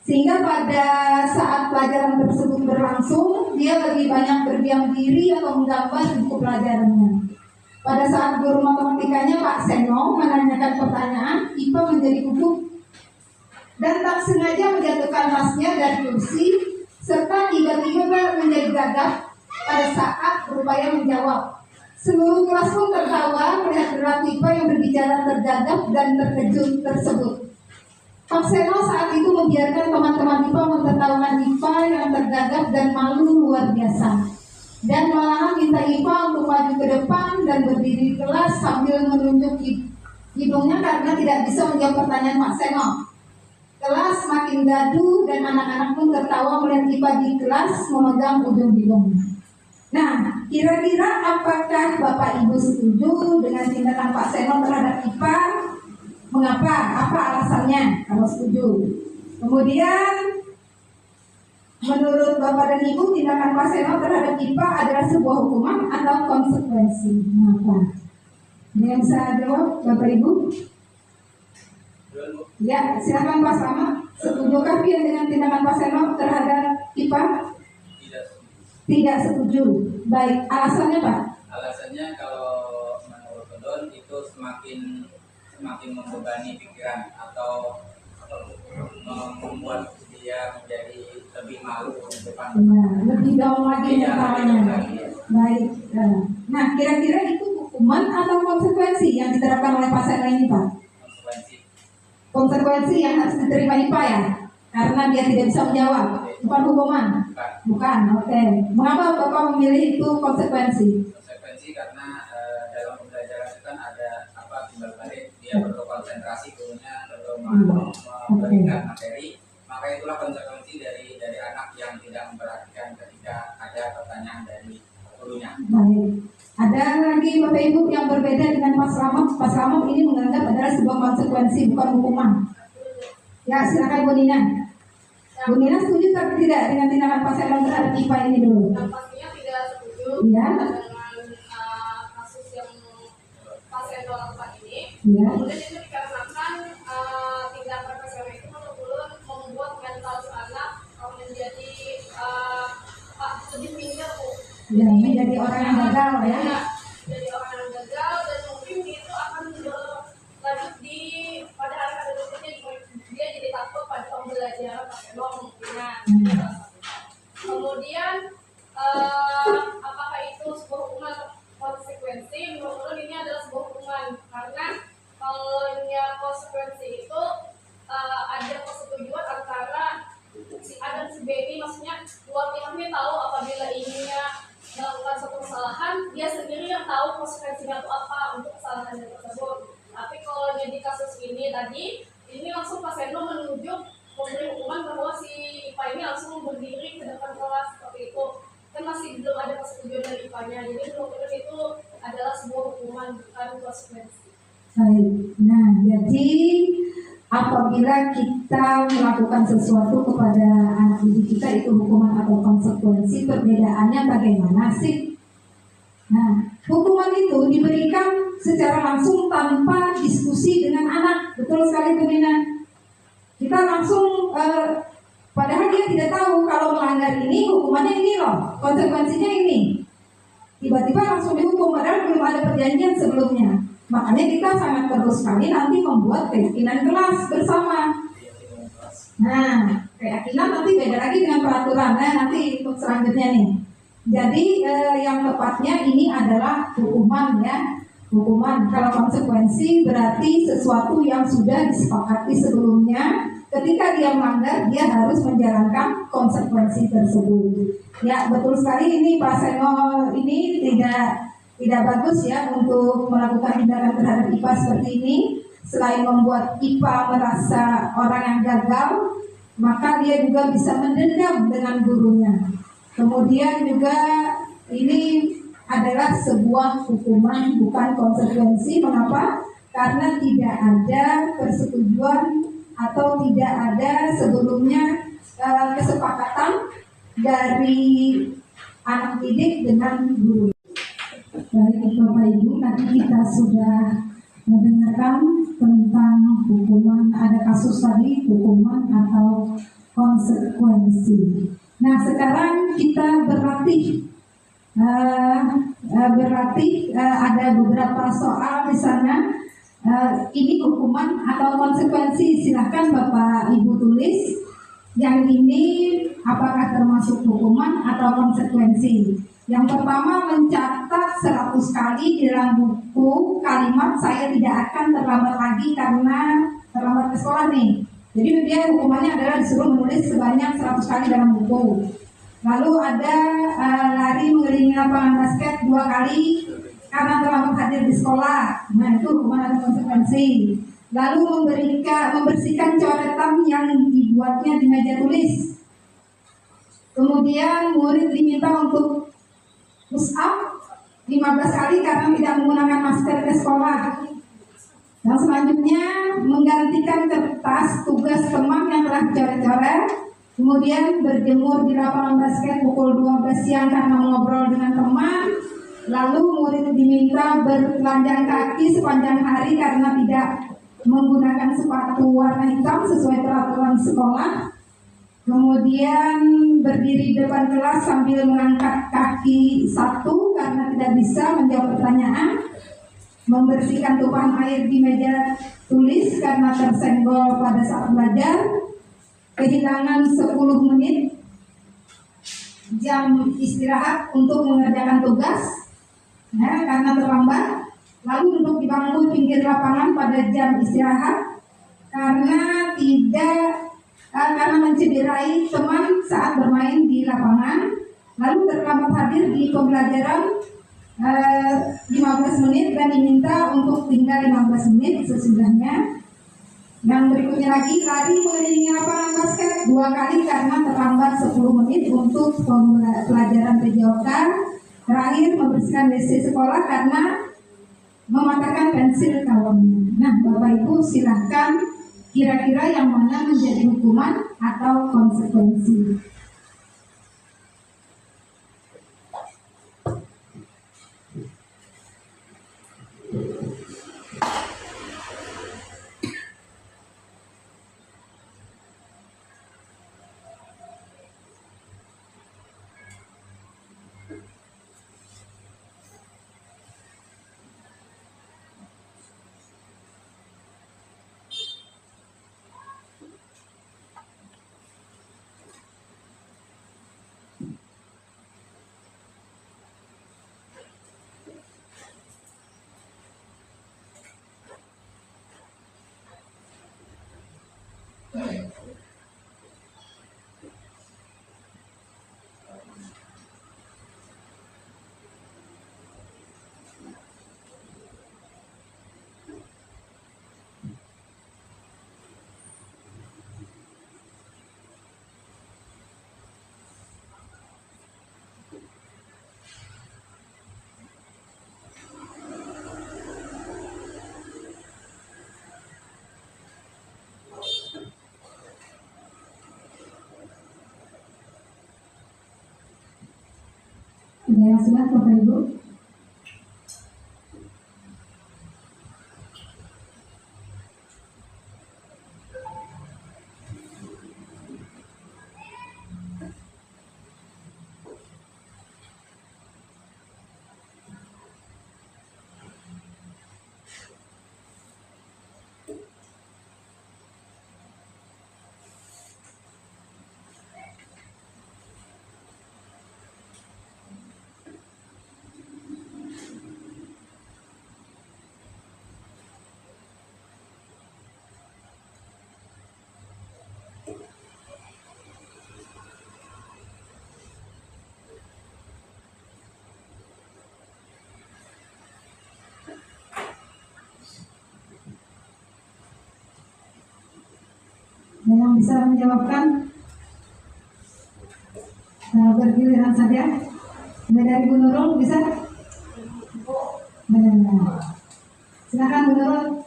sehingga pada saat pelajaran tersebut berlangsung, dia lebih banyak berdiam diri atau menggambar buku pelajarannya. Pada saat guru matematikanya Pak Seno menanyakan pertanyaan, IPA menjadi gugup dan tak sengaja menjatuhkan tasnya dari kursi, serta tiba-tiba menjadi gagap pada saat berupaya menjawab. Seluruh kelas pun tertawa melihat perilaku IPA yang berbicara tergagap dan terkejut tersebut. Pak Seno saat itu membiarkan teman-teman IPA mentertawakan IPA yang tergagap dan malu luar biasa, dan malahan minta IPA untuk maju ke depan dan berdiri di kelas sambil menunjuk hidungnya karena tidak bisa menjawab pertanyaan Pak Seno. Kelas makin gaduh dan anak-anak pun tertawa melihat IPA di kelas memegang ujung hidung. Nah, kira-kira apakah Bapak Ibu setuju dengan tindakan Pak Seno terhadap IPA? Mengapa? Apa alasannya kalau setuju? Kemudian, menurut Bapak dan Ibu, tindakan Pak Seno terhadap IPA adalah sebuah hukuman atau konsekuensi? Mengapa? Ada yang bisa jawab, Bapak Ibu? Ya, silakan Pak Slamet. Setujukah dengan tindakan Pak Seno terhadap IPA? Tidak setuju. Baik, alasannya Pak? Alasannya kalau menurut Don itu semakin membebani pikiran atau membuat dia menjadi lebih malu di depan. Nah, lebih down lagi mentalnya. Baik. Nah, kira-kira itu hukuman atau konsekuensi yang diterapkan oleh Pak Seno ini, Pak? Konsekuensi yang harus diterima IPA ya, karena dia tidak bisa menjawab. Bukan hukuman. Bukan. Oke. Mengapa Bapak memilih itu konsekuensi? Konsekuensi karena dalam pembelajaran itu kan ada timbal balik, dia perlu konsentrasi, gurunya perlu memberikan materi, maka itulah konsekuensi dari anak yang tidak memperhatikan ketika ada pertanyaan dari gurunya. Baik. Ada lagi Bapak Ibu yang berbeda dengan Pak Slamet. Pak Slamet ini menganggap adalah sebuah konsekuensi, bukan hukuman. Ya, silakan Bu Nina. Bu Nina setuju atau tidak dengan tindakan Pak Seno terhadap IPA ini dulu? Yang pastinya tidak setuju Ya. dengan kasus yang Pak Seno lakukan ini. Ya. Kemudian itu dikarenakan tindakan Pak Seno itu betul-betul membuat mental anak menjadi lebih minder, Bu. Ya, menjadi orang yang gagal ya. Jadi orang yang gagal, dan mungkin itu akan berlanjut pada hari-hari berikutnya, dia jadi takut pada pembelajaran pakai kemungkinan. Kemudian apakah itu sebuah hukuman konsekuensi? Menurut ini adalah sebuah hukuman, karena kalau konsekuensi itu ada persetujuan antara si A dan si B ini, maksudnya dua pihak ini tahu apabila ininya melakukan suatu kesalahan, dia sendiri yang tahu konsekuensinya itu apa untuk kesalahan tersebut. Tapi kalau di kasus ini tadi, ini langsung Pak Seno menunjuk memberi hukuman bahwa si IPA ini langsung berdiri ke depan kelas seperti itu. Kan masih belum ada persetujuan dari IPA-nya, jadi menurut itu adalah sebuah hukuman, bukan konsekuensi. Baik. Nah, jadi apabila kita melakukan sesuatu kepada anak didik kita itu hukuman atau konsekuensi, perbedaannya bagaimana sih? Nah, hukuman itu diberikan secara langsung tanpa diskusi dengan anak. Betul sekali Bu Nina. Kita langsung padahal dia tidak tahu kalau melanggar ini hukumannya ini loh, konsekuensinya ini. Tiba-tiba langsung dihukum padahal belum ada perjanjian sebelumnya. Makanya kita sangat perlu sekali nanti membuat keyakinan kelas bersama. Nah, keyakinan nanti beda lagi dengan peraturan. Nah, nanti untuk selanjutnya nih. Jadi yang tepatnya ini adalah hukuman ya. Hukuman. Kalau konsekuensi berarti sesuatu yang sudah disepakati sebelumnya. Ketika dia melanggar, dia harus menjalankan konsekuensi tersebut. Ya, betul sekali ini Pak Seno ini tidak bagus ya untuk melakukan tindakan terhadap IPA seperti ini. Selain membuat IPA merasa orang yang gagal, maka dia juga bisa mendendam dengan gurunya. Kemudian juga ini adalah sebuah hukuman, bukan konsekuensi. Mengapa? Karena tidak ada persetujuan atau tidak ada sebelumnya kesepakatan dari anak didik dengan guru. Baik Bapak Ibu, tadi kita sudah mendengarkan tentang hukuman, ada kasus tadi hukuman atau konsekuensi. Nah sekarang kita berlatih, ada beberapa soal di sana. Ini hukuman atau konsekuensi, silahkan Bapak Ibu tulis. Yang ini apakah termasuk hukuman atau konsekuensi? Yang pertama, mencatat 100 kali di dalam buku kalimat saya tidak akan terlambat lagi karena terlambat ke sekolah nih. Jadi dia hukumannya adalah disuruh menulis sebanyak 100 kali dalam buku. Lalu ada lari mengelilingi lapangan basket 2 kali karena terlambat hadir di sekolah. Nah itu hukuman atau konsekuensi. Lalu membersihkan coretan yang dibuatnya di meja tulis. Kemudian murid diminta untuk push up 15 kali karena tidak menggunakan masker ke sekolah. Yang selanjutnya menggantikan kertas tugas teman yang telah dicoret-coret. Kemudian berjemur di lapangan basket pukul 12 siang karena mengobrol dengan teman. Lalu murid diminta bertelanjang kaki sepanjang hari karena tidak menggunakan sepatu warna hitam sesuai peraturan sekolah. Kemudian berdiri di depan kelas sambil mengangkat kaki 1 karena tidak bisa menjawab pertanyaan. Membersihkan tumpahan air di meja tulis karena tersenggol pada saat belajar. Kehilangan 10 menit jam istirahat untuk mengerjakan tugas karena terlambat. Lalu duduk di bangku pinggir lapangan pada jam istirahat karena mencederai teman saat bermain di lapangan. Lalu terlambat hadir di pembelajaran 15 menit dan diminta untuk tinggal 15 menit sesudahnya. Yang berikutnya lagi, lari mengelilingi lapangan basket 2 kali karena terlambat 10 menit untuk pelajaran PJOK. Terakhir, membersihkan WC sekolah karena mematahkan pensil kawannya. Nah, Bapak Ibu silahkan kira-kira yang mana menjadi hukuman atau konsekuensi. Ada yang sudah, Bapak Ibu? Ada yang bisa menjawabkan? Bergiliran saja. Dari Bu Nurul bisa? Silakan Bu Nurul.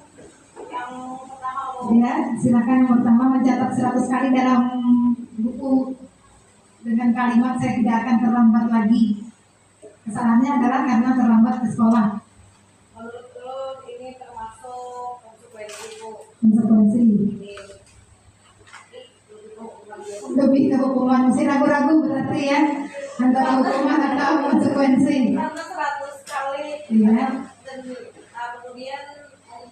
Yang pertama Ya, silakan. Yang pertama mencatat 100 kali dalam buku dengan kalimat saya tidak akan terlambat lagi. Kesalahannya adalah karena terlambat ke sekolah. Menurut lo ini termasuk konsekuensi Bu? Konsekuensi. Lebih ke hukuman, masih ragu-ragu berarti ya antara hukuman atau konsekuensi. Karena 100 kali Iya. dan kemudian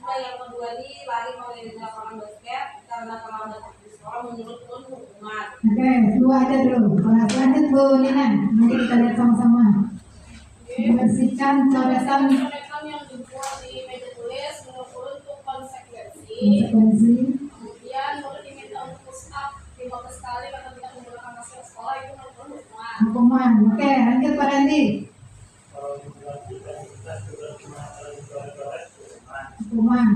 yang kedua ini lari mengelilingi lapangan basket karena terlambat di sekolah, menurut lo hukuman. Oke, dua aja dulu. Kalau lanjut Bu Nina, nanti kita lihat sama-sama. Membersihkan coretan yang dibuat di meja tulis, menurut lo itu konsekuensi. konsekuensi. Kemudian menurut diminta untuk push up 15 kali karena tidak menggunakan masker sekolah, itu menurut lo hukuman. Hukuman. Oke, lanjut Pak Randy. Hukuman.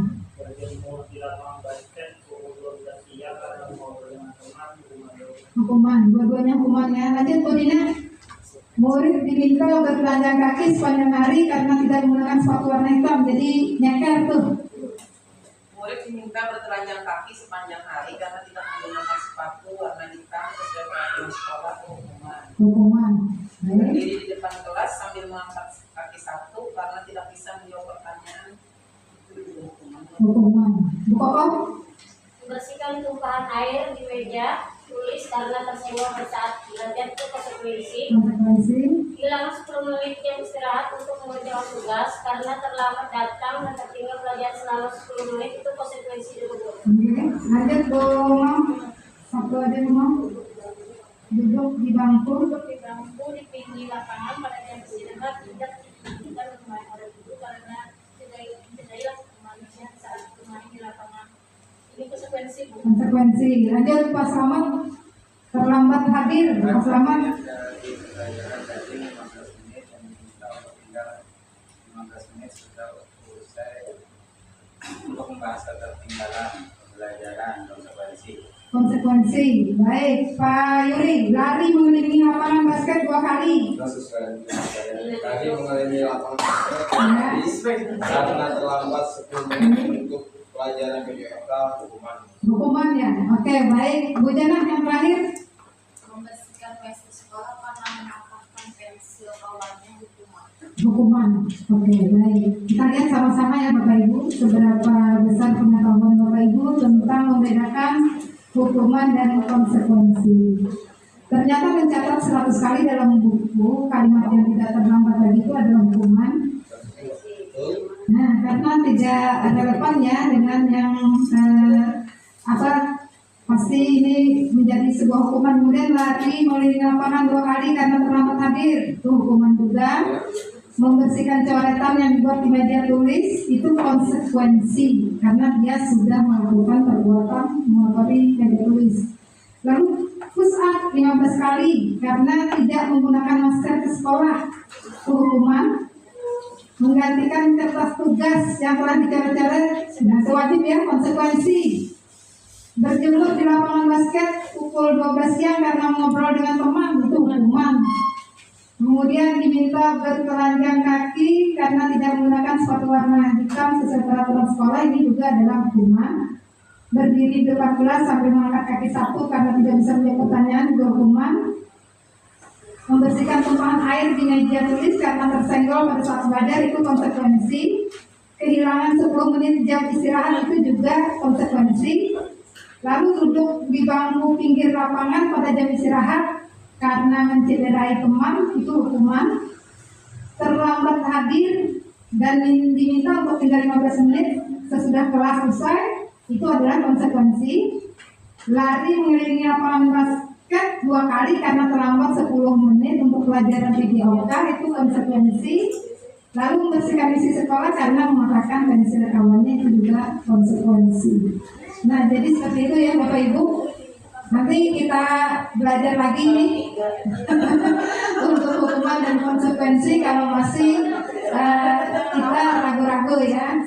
Hukuman. Dua-duanya hukumannya. Lanjut Bu Nina. Murid diminta bertelanjang kaki sepanjang hari karena tidak menggunakan sepatu warna hitam, jadi nyeker tuh. Murid diminta bertelanjang kaki sepanjang hari karena tidak menggunakan sepatu warna hitam sesuai peraturan sekolah atau hukuman. Hukuman. Baik. Berdiri di depan kelas sambil mengangkat kaki satu karena tidak bisa menjawab pertanyaan, itu juga hukuman. Hukuman. Bu Koko. Membersihkan tumpahan air di meja tulis karena tersenggol saat belajar, itu konsekuensi. Konsekuensi. Hilang 10 menit jam istirahat untuk mengerjakan tugas karena terlambat datang dan tertinggal belajar selama 10 menit, itu konsekuensi dulu. Oke. Lanjut Bu Mam. Satu aja Bu Mam. Duduk di bangku. Duduk di bangku di pinggir lapangan pada jam istirahat tidak bermain pada dulu karena tidak manusia saat bermain di lapangan. Ini konsekuensi Bu. Konsekuensi. Lanjut Pak Selamat. Terlambat hadir. Pak Selamat. Dari pelajaran tadi 15 menit dan kita tinggal 15 menit sudah selesai untuk membahas ketertinggalan pembelajaran konsekuensi. Konsekuensi. Baik Pak Yuri. Lari mengelilingi lapangan basket 2 kali. Kasus tadi mengelilingi lapangan basket karena terlambat 10 menit untuk pelajaran PJK, hukuman. Hukuman ya. Oke, baik. Bu Jana yang terakhir. Membersihkan WC sekolah karena menapakkan pensil kawannya, hukuman. Hukuman. Oke, baik. Kita lihat sama-sama ya Bapak Ibu, seberapa besar pengetahuan Bapak Ibu tentang membedakan hukuman dan konsekuensi. Ternyata mencatat 100 kali dalam buku kalimat yang tidak terlambat lagi itu adalah hukuman. Nah, karena tidak relevannya dengan yang pasti ini menjadi sebuah hukuman. Kemudian lari mengelilingi lapangan 2 kali karena terlambat hadir, itu hukuman juga. Membersihkan coretan yang dibuat di meja tulis itu konsekuensi karena dia sudah melakukan perbuatan mengotori meja tulis. Lalu push up 15 kali karena tidak menggunakan masker ke sekolah, itu hukuman. Menggantikan kertas tugas yang telah dicoret-coret, nah wajib ya, konsekuensi. Berjemur di lapangan basket pukul 12 siang karena ngobrol dengan teman, itu hukuman. Kemudian diminta bertelanjang kaki karena tidak menggunakan sepatu warna hitam sesuai peraturan sekolah, ini juga adalah hukuman. Berdiri di depan kelas sambil mengangkat kaki satu karena tidak bisa menjawab pertanyaan, juga hukuman. Membersihkan tumpahan air di meja tulis karena tersenggol pada saat belajar, itu konsekuensi. Kehilangan 10 menit jam istirahat, itu juga konsekuensi. Lalu duduk di bangku pinggir lapangan pada jam istirahat karena mencederai teman, itu hukuman. Terlambat hadir dan diminta untuk tinggal 15 menit sesudah kelas selesai, itu adalah konsekuensi. Lari mengelilingi lapangan basket 2 kali karena terlambat 10 menit untuk pelajaran PJOK, itu konsekuensi. Lalu membersihkan isi sekolah karena mematahkan pensil kawannya, itu juga konsekuensi. Nah, jadi seperti itu ya Bapak Ibu. Nanti kita belajar lagi nih untuk hukuman dan konsekuensi kalau masih kita ragu-ragu ya.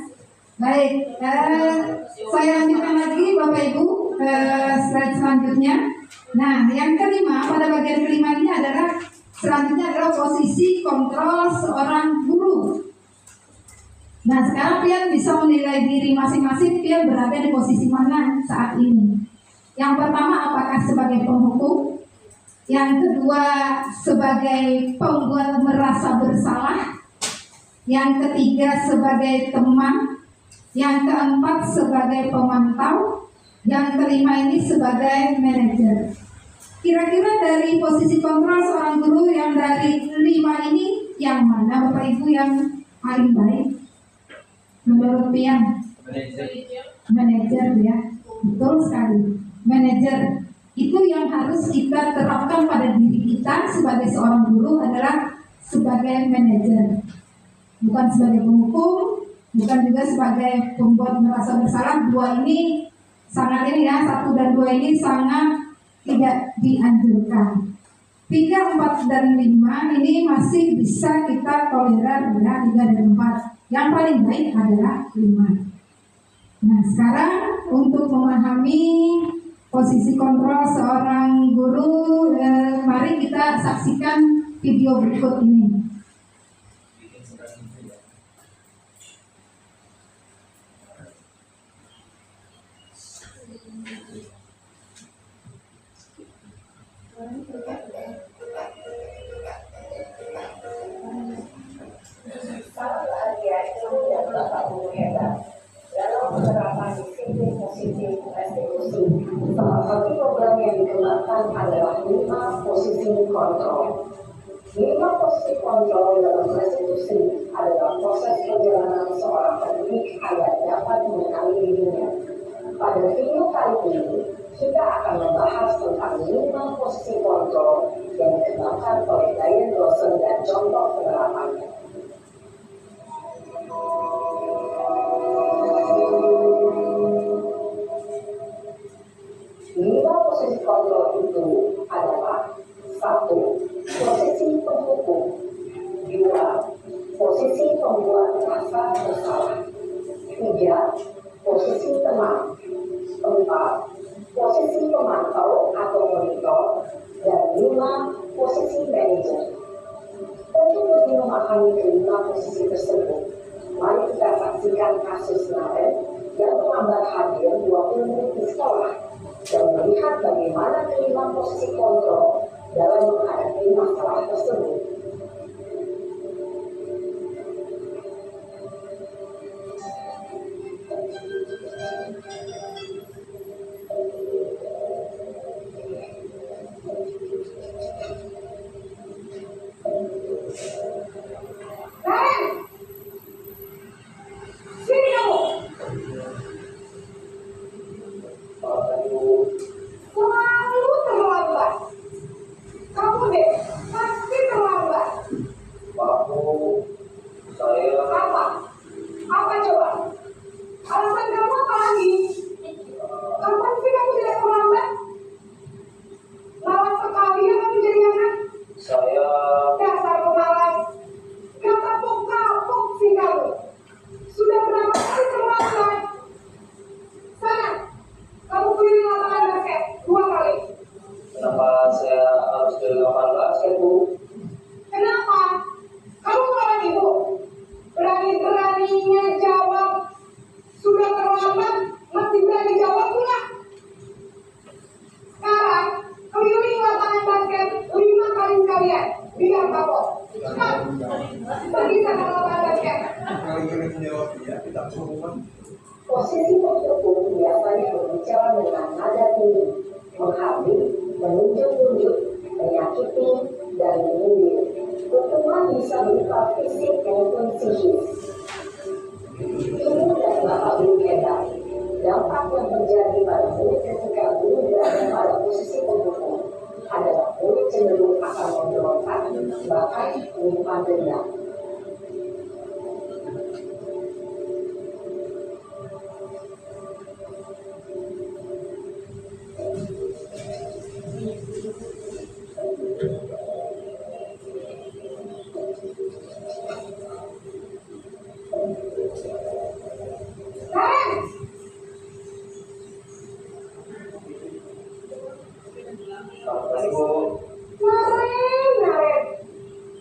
Baik, saya lanjutkan lagi Bapak Ibu ke slide selanjutnya. Nah, yang kelima, pada bagian kelima ini selanjutnya adalah posisi kontrol seorang guru. Nah, sekarang pian bisa menilai diri masing-masing, pian berada di posisi mana saat ini. Yang pertama, apakah sebagai penghukum? Yang kedua, sebagai pembuat merasa bersalah. Yang ketiga, sebagai teman. Yang keempat, sebagai pemantau. Yang kelima ini sebagai manajer. Kira-kira dari posisi kontrol seorang guru yang dari 5 ini, yang mana Bapak Ibu yang paling baik? Menurut pian? Manajer ya, betul sekali. Manajer itu yang harus kita terapkan pada diri kita sebagai seorang guru adalah sebagai manajer, bukan sebagai penghukum, bukan juga sebagai pembuat merasa bersalah. Dua ini sangat ini ya, 1 dan 2 ini sangat tidak dianjurkan. 3, 4, dan 5 ini masih bisa kita toleran ya, 3 dan 4. Yang paling baik adalah 5. Nah, sekarang untuk memahami posisi kontrol seorang guru, mari kita saksikan video berikut ini. Salah satu program yang dikembangkan adalah 5 posisi kontrol. 5 posisi kontrol dalam restitusi adalah proses perjalanan seorang pendidik agar dapat mengenali dirinya. Pada video kali ini, kita akan membahas tentang 5 posisi kontrol yang dikembangkan oleh Diane Lawson dan contoh penerapannya. Posisi kontrol itu adalah 1. Posisi penghukum, 2. Posisi pembuat merasa bersalah, 3. Posisi teman, 4. Posisi pemantau atau monitor, dan 5. Posisi manajer. Untuk lebih memahami kelima posisi tersebut, mari kita saksikan kasus Naren yang terlambat hadir 20 menit di sekolah dan melihat bagaimana kelima posisi kontrol dalam menghadapi masalah tersebut. Posisi penghukum biasanya berbicara dengan nada tinggi, menghampiri, menunjuk-nunjuk, menyakiti, dan menyindir. Hukuman bisa berupa fisik maupun psikis. Ibu dan bapak guru hebat. Dampak yang terjadi pada murid ketika guru berada pada posisi penghukum adalah murid cenderung akan memberontak, bahkan menyimpan dendam. Naren,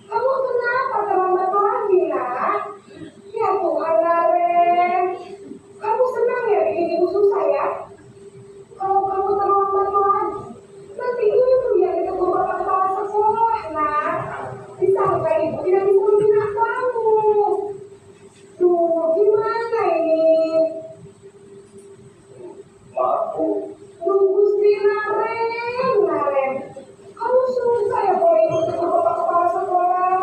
kamu kenapa terlambat lagi, nak? Ya Tuhan, Bu. Gusti Naren. Kamu suruh saya boleh ikut ke bapak kepala sekolah.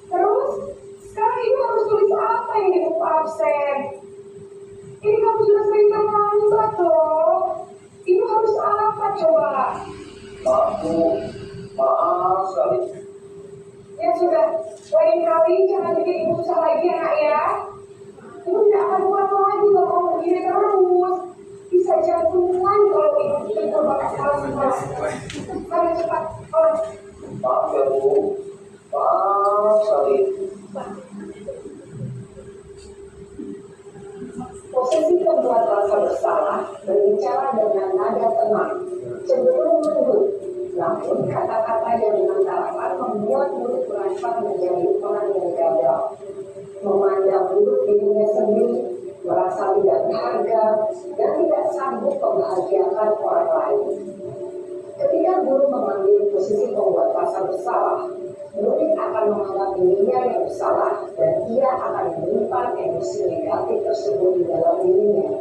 Terus, sekarang ibu harus tulis apa yang di buku absen? Ini kamu sudah sering terlambat loh. Ibu harus apa coba? Maaf Bu, maaf sekali. Ya sudah, lain kali jangan bikin ibu susah lagi ya nak ya. Ibu tidak akan kuat lagi kalau kamu begini terus. Bisa jantungan kalau ibu bikin bapak kepala sekolah. Ayo cepat, Maaf ya Bu, maaf sekali. Posisi pembuat rasa bersalah berbicara dengan nada tenang, cenderung lembut. Namun kata-kata yang mengantarakan membuat murid merasa menjadi orang yang gagal, memandang buruk dirinya sendiri, merasa tidak berharga, dan tidak sanggup membahagiakan orang lain. Ketika guru mengambil posisi pembuat rasa bersalah, murid akan menganggap dirinya yang bersalah dan ia akan menyimpan emosi negatif tersebut di dalam dirinya.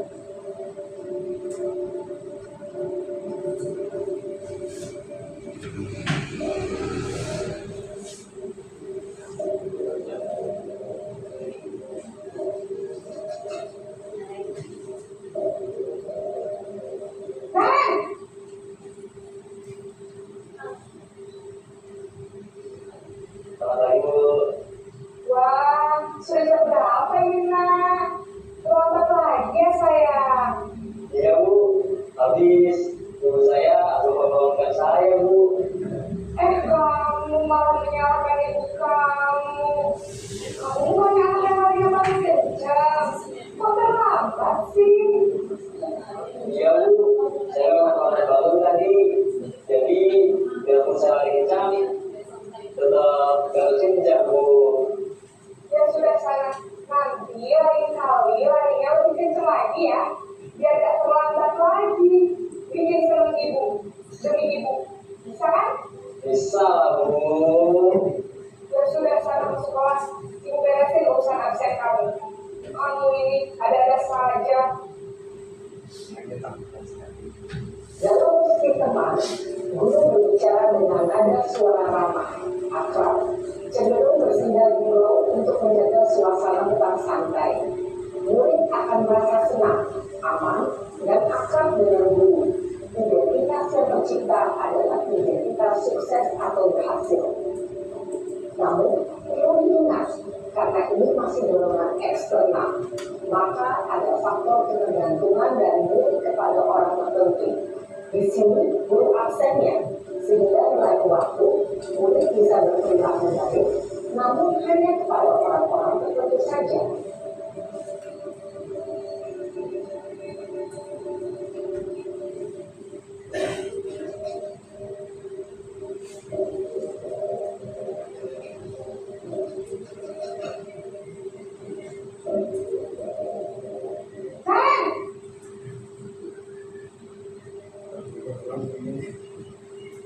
Wah, sudah jam berapa ini nak? Terlambat lagi ya sayang. Iya Bu, habis guru saya atau membangunkan saya Bu. Kamu malah menyalahkan ibu kamu. Kamu mau nyalahin hal yang paling kencang. Kok terlambat sih? Iya Bu, saya memang pada bangun tadi. Jadi biarpun saya lagi kencang, tetap harus kencang Bu. Ya sudah sana, nanti lain kali larinya lebih kencang lagi ya. Biar gak terlambat lagi. Bikin seneng ibu, demi ibu. Bisa kan? Bisa lah Bu. Ya sudah sana ke sekolah. Ibu beresin urusan absen kamu. Kamu ini ada-ada saja. Dalam musik teman, guru berbicara dengan nada suara ramah, akrab, cenderung bersindar gurau untuk menjaga suasana tetap santai. Murid akan merasa senang, aman, dan akrab dengan guru. Identitas yang tercipta adalah identitas sukses atau berhasil. Namun, perlu diingat, karena ini masih dorongan eksternal, maka ada faktor ketergantungan dari murid kepada orang tertentu. Di sini, guru absennya, sehingga nilai waktu, murid bisa berperilaku baik, namun hanya kepada orang-orang tertentu saja.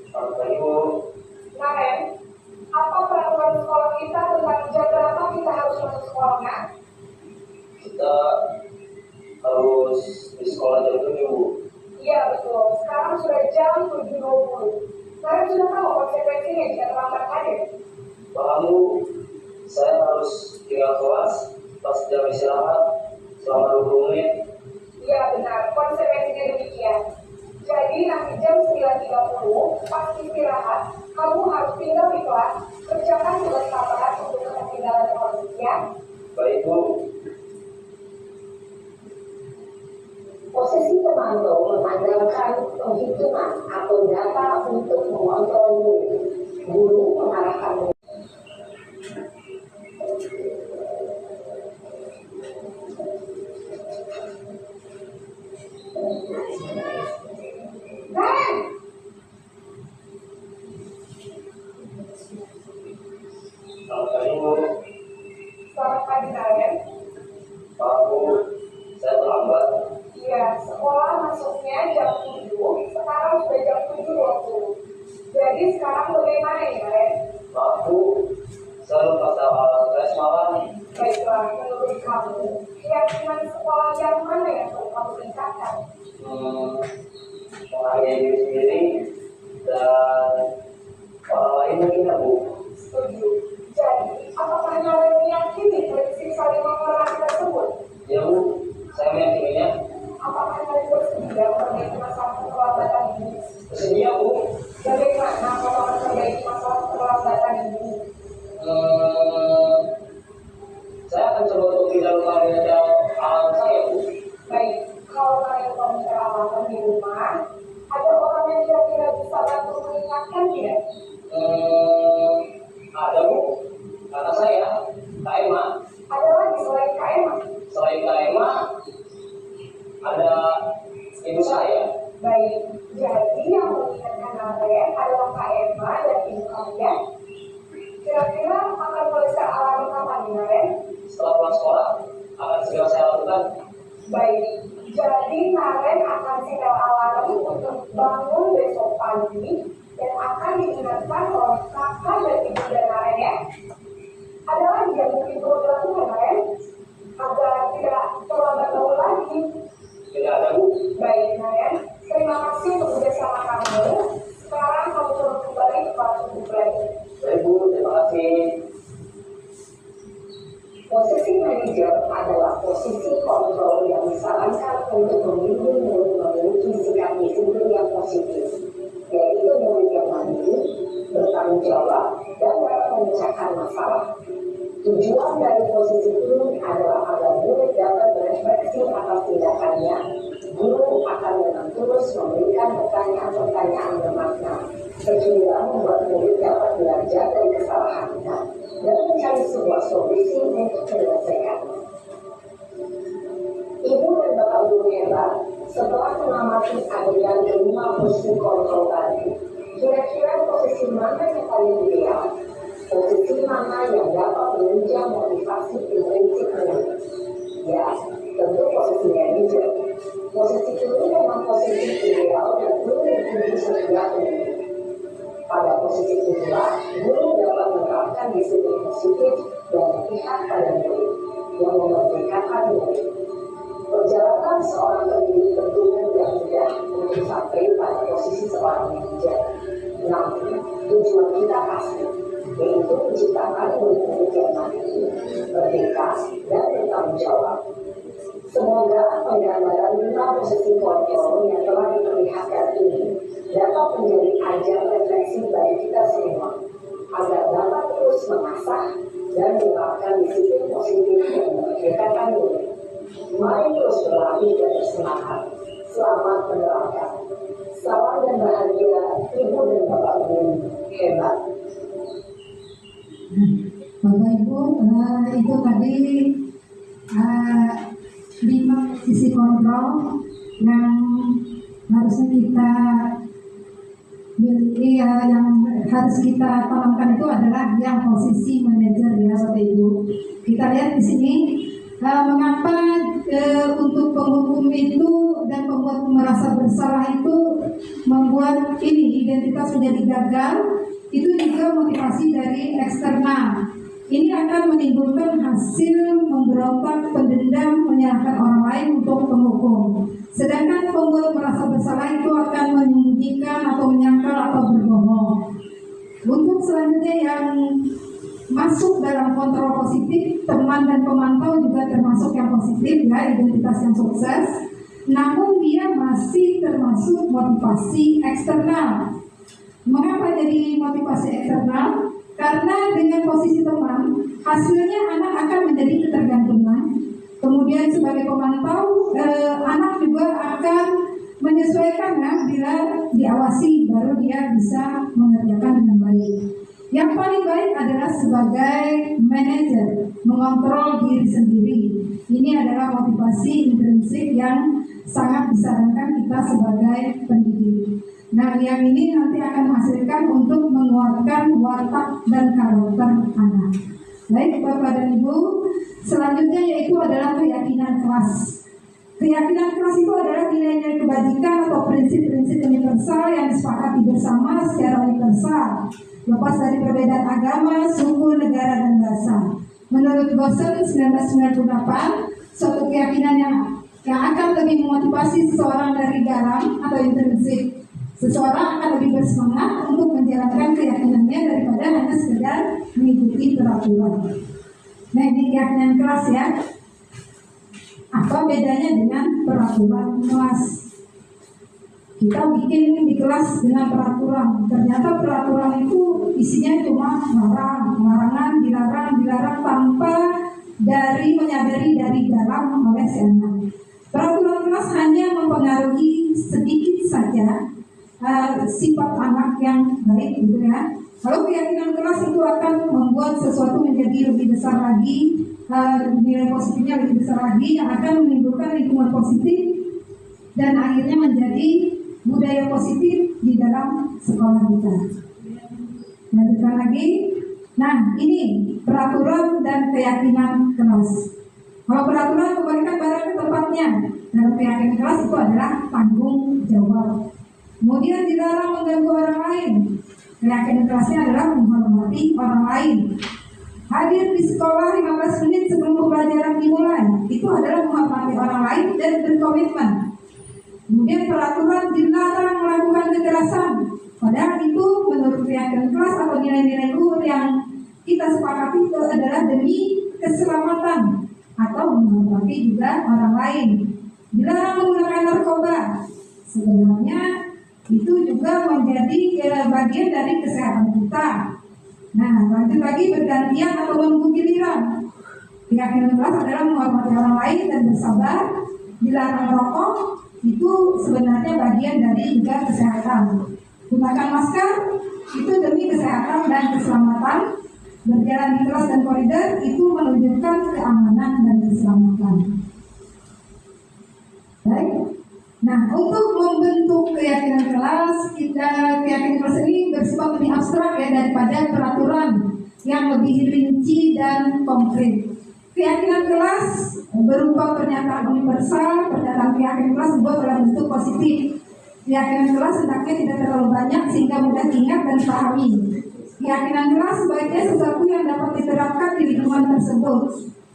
Selamat Bu. Naren, apa peraturan sekolah kita tentang jam berapa kita harus masuk sekolahnya? Kita harus di sekolah jam 7 Bu. Iya betul, sekarang sudah jam 7.20. Naren sudah tahu konsekuensinya jika terlambat hadir. Paham Bu, saya harus tinggal kelas pas jam istirahat selama 20 menit. Iya benar, konsekuensinya demikian. Jadi nanti jam 9.30 pas istirahat, kamu harus tinggal di kelas, kerjakan tugas tambahan untuk ketinggalan kelas ya. Baik Bu. Posisi pemantau mengandalkan penghitungan atau data untuk mengontrol murid. Guru mengarahkan murid. Selamat pagi Bu. Selamat pagi kalian. Maaf Bu, saya terlambat. Iya, sekolah masuknya jam 7, sekarang sudah jam 7.20. Jadi sekarang bagaimana ya kalian? Maaf Bu, saya lupa saya semalam. Baiklah, menurut kamu, keyakinan sekolah yang mana yang perlu kamu tingkatkan? menghargai diri sendiri dan orang lain mungkin Bu. Setuju. Jadi, apakah Naren meyakini prinsip saling menghormati tersebut? Ya Bu, saya meyakininya. Apakah Naren bersedia memperbaiki masalah keterlambatan ini? Bersedia Bu. Bagaimana kalau memperbaiki masalah keterlambatan ini? Saya akan coba untuk tidak lupa dengan alam saya Bu. Baik, kalau Naren meminta alasan di rumah, ada orang yang kira-kira bisa bantu mengingatkan tidak? Ada Bu, kata saya, Kak Emma. Ada lagi selain Kak Emma? Selain Kak Emma, ada ibu saya. Baik, jadi yang mengingatkan Naren adalah Kak Emma dan ibu kalian. Kira-kira akan mulai saya alami kapan nih Naren? Setelah pulang sekolah, akan segera saya lakukan. Baik, jadi Naren akan setel alarm untuk bangun besok pagi dan akan diingatkan oleh kakak dan ibu dan Naren ya. Ada lagi yang mungkin perlu dilakukan Naren agar tidak terlambat jauh lagi. Tidak ada Bu. Baik Naren, terima kasih untuk kerjasama kamu. Sekarang kamu turun kembali ke kelas untuk belajar. Baik Bu, terima kasih. Posisi manajer adalah posisi kontrol yang disarankan untuk membimbing murid memiliki sikap disiplin yang positif, yaitu murid yang mandiri, bertanggung jawab, dan dapat memecahkan masalah. Tujuan dari posisi ini adalah agar murid dapat berefleksi atas tindakannya. Guru akan dengan terus memberikan pertanyaan-pertanyaan bermakna, sehingga membuat murid dapat belajar dari kesalahannya dan mencari sebuah solusi untuk menyelesaikannya. Ibu dan Bapak Guru hebat, setelah mengamati adegan kelima posisi kontrol tadi, kira-kira posisi mana yang paling ideal? Posisi mana yang dapat menunjang motivasi intrinsik murid? Ya, tentu posisi manajer. Posisi ini memang posisi ideal dan perlu dipuji setiap murid. Pada posisi inilah, guru dapat menerapkan disiplin positif dan berpihak pada murid yang memerdekakan murid. Perjalanan seorang pendidik tentunya tidak mudah untuk sampai pada posisi seorang manajer. Namun, tujuan kita pasti, yaitu menciptakan murid-murid yang mandiri, merdeka, dan bertanggung jawab. Semoga penggambaran 5 posisi kontrol yang telah diperlihatkan ini dapat menjadi ajang refleksi bagi kita semua, agar dapat terus mengasah dan menerapkan disiplin positif yang memerdekakan murid. Mari terus berlatih dan bersemangat. Selamat menerapkan. Salam dan bahagia Ibu dan Bapak Guru hebat. Bapak Ibu, itu tadi 5 sisi kontrol yang harusnya kita miliki, yang harus kita tanamkan itu adalah yang posisi manajer ya Bapak Ibu. Kita lihat di sini mengapa untuk penghukum itu dan pembuat merasa bersalah itu membuat ini identitas menjadi gagal, itu juga motivasi dari eksternal. Ini akan menimbulkan hasil memberontak, pendendam, menyalahkan orang lain untuk penghukum. Sedangkan pembuat merasa bersalah itu akan menyembunyikan atau menyangkal atau berbohong. Untuk selanjutnya yang masuk dalam kontrol positif, teman dan pemantau juga termasuk yang positif ya, identitas yang sukses. Namun dia masih termasuk motivasi eksternal. Mengapa jadi motivasi eksternal? Karena dengan posisi teman, hasilnya anak akan menjadi ketergantungan. Kemudian sebagai pemantau, anak juga akan menyesuaikan ya, bila diawasi baru dia bisa mengerjakan dengan baik. Yang paling baik adalah sebagai manajer, mengontrol diri sendiri. Ini adalah motivasi intrinsik yang sangat disarankan kita sebagai pendidik. Nah, yang ini nanti akan menghasilkan untuk menguatkan watak dan karakter anak. Baik, Bapak dan Ibu, selanjutnya yaitu adalah keyakinan kelas. Keyakinan kelas itu adalah nilai-nilai kebajikan atau prinsip-prinsip universal yang disepakati bersama secara universal, lepas dari perbedaan agama, suku, negara, dan bahasa. Menurut Gosen 1998, suatu keyakinan yang yang akan lebih memotivasi seseorang dari dalam atau intrinsik. Seseorang akan lebih bersemangat untuk menjalankan keyakinannya daripada hanya sekedar mengikuti peraturan. Nah, ini keyakinan kelas ya. Apa bedanya dengan peraturan kelas? Kita bikin di kelas dengan peraturan. Ternyata peraturan itu isinya cuma larangan, dilarang tanpa dari menyadari dari dalam oleh si anak. Peraturan kelas hanya mempengaruhi sedikit saja sifat anak yang baik gitu ya. Kalau keyakinan kelas itu akan membuat sesuatu menjadi lebih besar lagi, nilai positifnya lebih besar lagi, yang akan menimbulkan lingkungan positif dan akhirnya menjadi budaya positif di dalam sekolah kita. Lanjutkan lagi. Nah, ini peraturan dan keyakinan kelas. Kalau peraturan kembalikan barang ke tempatnya, dalam keyakinan kelas itu adalah tanggung jawab. Kemudian dilarang mengganggu orang lain. Keyakinan kelasnya adalah menghormati orang lain. Hadir di sekolah 15 menit sebelum pembelajaran dimulai, itu adalah menghormati orang lain dan berkomitmen. Kemudian peraturan dilarang melakukan kekerasan. Padahal itu menurut keyakinan kelas atau nilai-nilai luhur yang kita sepakati itu adalah demi keselamatan atau menghormati juga orang lain. Dilarang menggunakan narkoba. Sebenarnya itu juga menjadi bagian dari kesehatan kita. Nah, lanjut lagi, bergantian atau menunggu giliran. Keyakinan kelas adalah menghormati orang lain dan bersabar. Dilarang merokok, itu sebenarnya bagian dari juga kesehatan. Gunakan masker, itu demi kesehatan dan keselamatan. Berjalan di kelas dan koridor, itu menunjukkan keamanan dan keselamatan. Baik. Nah, untuk membentuk keyakinan kelas, keyakinan kelas ini bersifat lebih abstrak ya daripada peraturan yang lebih rinci dan konkret. Keyakinan kelas berupa pernyataan universal, pernyataan keyakinan kelas dibuat dalam bentuk positif. Keyakinan kelas hendaknya tidak terlalu banyak sehingga mudah diingat dan dipahami. Keyakinan kelas sebaiknya sesuatu yang dapat diterapkan di lingkungan tersebut.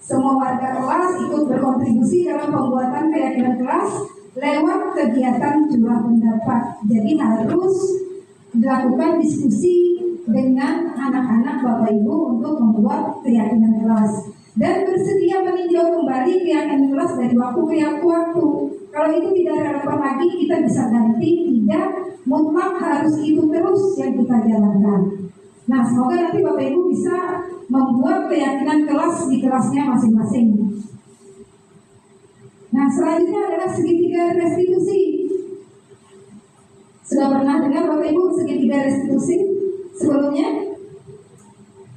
Semua warga kelas ikut berkontribusi dalam pembuatan keyakinan kelas lewat kegiatan curah pendapat. Jadi harus dilakukan diskusi dengan anak-anak Bapak Ibu untuk membuat keyakinan kelas dan bersedia meninjau kembali keyakinan kelas dari waktu ke waktu. Kalau itu tidak relevan lagi, kita bisa ganti. Tidak mutlak harus itu terus yang kita jalankan. Nah, semoga nanti Bapak Ibu bisa membuat keyakinan kelas di kelasnya masing-masing. Nah, selanjutnya adalah segitiga restitusi. Sudah pernah dengar Bapak Ibu segitiga restitusi sebelumnya?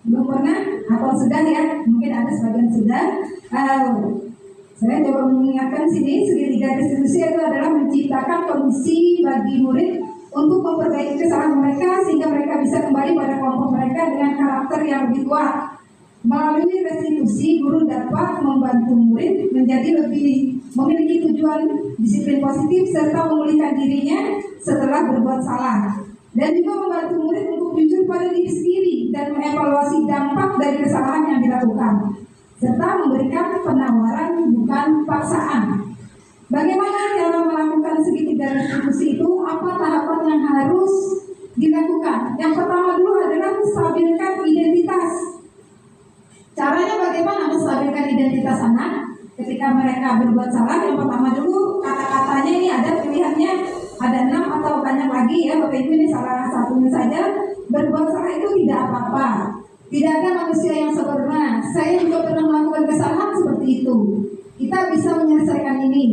Belum pernah? Atau sudah ya? Mungkin ada sebagian sudah. Saya coba mengingatkan sini, segitiga restitusi itu adalah menciptakan kondisi bagi murid untuk memperbaiki kesalahan mereka sehingga mereka bisa kembali pada kelompok mereka dengan karakter yang lebih kuat. Melalui restitusi, guru dapat membantu murid menjadi lebih memiliki tujuan disiplin positif serta memulihkan dirinya setelah berbuat salah, dan juga membantu murid untuk jujur pada diri sendiri dan mengevaluasi dampak dari kesalahan yang dilakukan serta memberikan penawaran bukan paksaan. Bagaimana cara melakukan segitiga restitusi itu? Apa tahapan yang harus dilakukan? Yang pertama dulu adalah menstabilkan identitas. Caranya bagaimana menstabilkan identitas anak? Ketika mereka berbuat salah, yang pertama dulu kata-katanya ini ada pilihannya, ada 6 atau banyak lagi ya Bapak Ibu, ini salah satunya saja. Berbuat salah itu tidak apa-apa, tidak ada manusia yang sempurna. Saya juga pernah melakukan kesalahan seperti itu. Kita bisa menyelesaikan ini.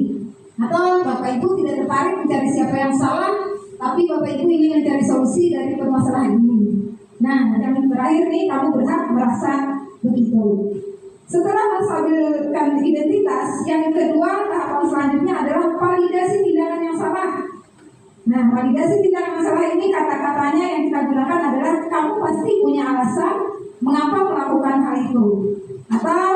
Atau Bapak Ibu tidak tertarik mencari siapa yang salah, tapi Bapak Ibu ingin mencari solusi dari permasalahan ini. Nah, yang terakhir nih, kamu berhak merasa begitu. Setelah menstabilkan identitas, yang kedua tahapan selanjutnya adalah validasi tindakan yang salah. Nah, validasi tindakan yang salah ini kata-katanya yang kita gunakan adalah kamu pasti punya alasan mengapa melakukan hal itu, atau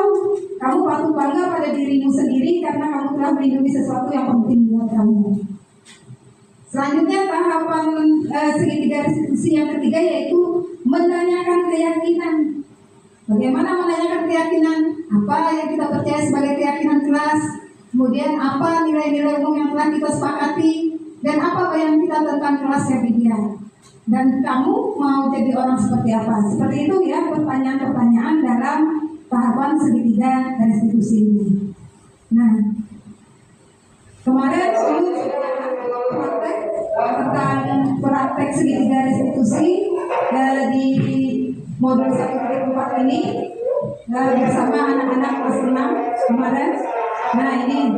kamu patut bangga pada dirimu sendiri karena kamu telah melindungi sesuatu yang penting buat kamu. Selanjutnya tahapan segitiga restitusi yang ketiga yaitu menanyakan keyakinan. Bagaimana menanyakan keyakinan? Apa yang kita percaya sebagai keyakinan kelas? kemudian apa nilai-nilai umum yang telah kita sepakati, dan apa yang kita tentang kelas kebidian. Dan kamu mau jadi orang seperti apa? Seperti itu ya pertanyaan-pertanyaan dalam tahapan segitiga restitusi ini. Nah, kemarin praktek segitiga restitusi di modul 1.4 ini bersama anak-anak kelas 6 kemarin. Nah ini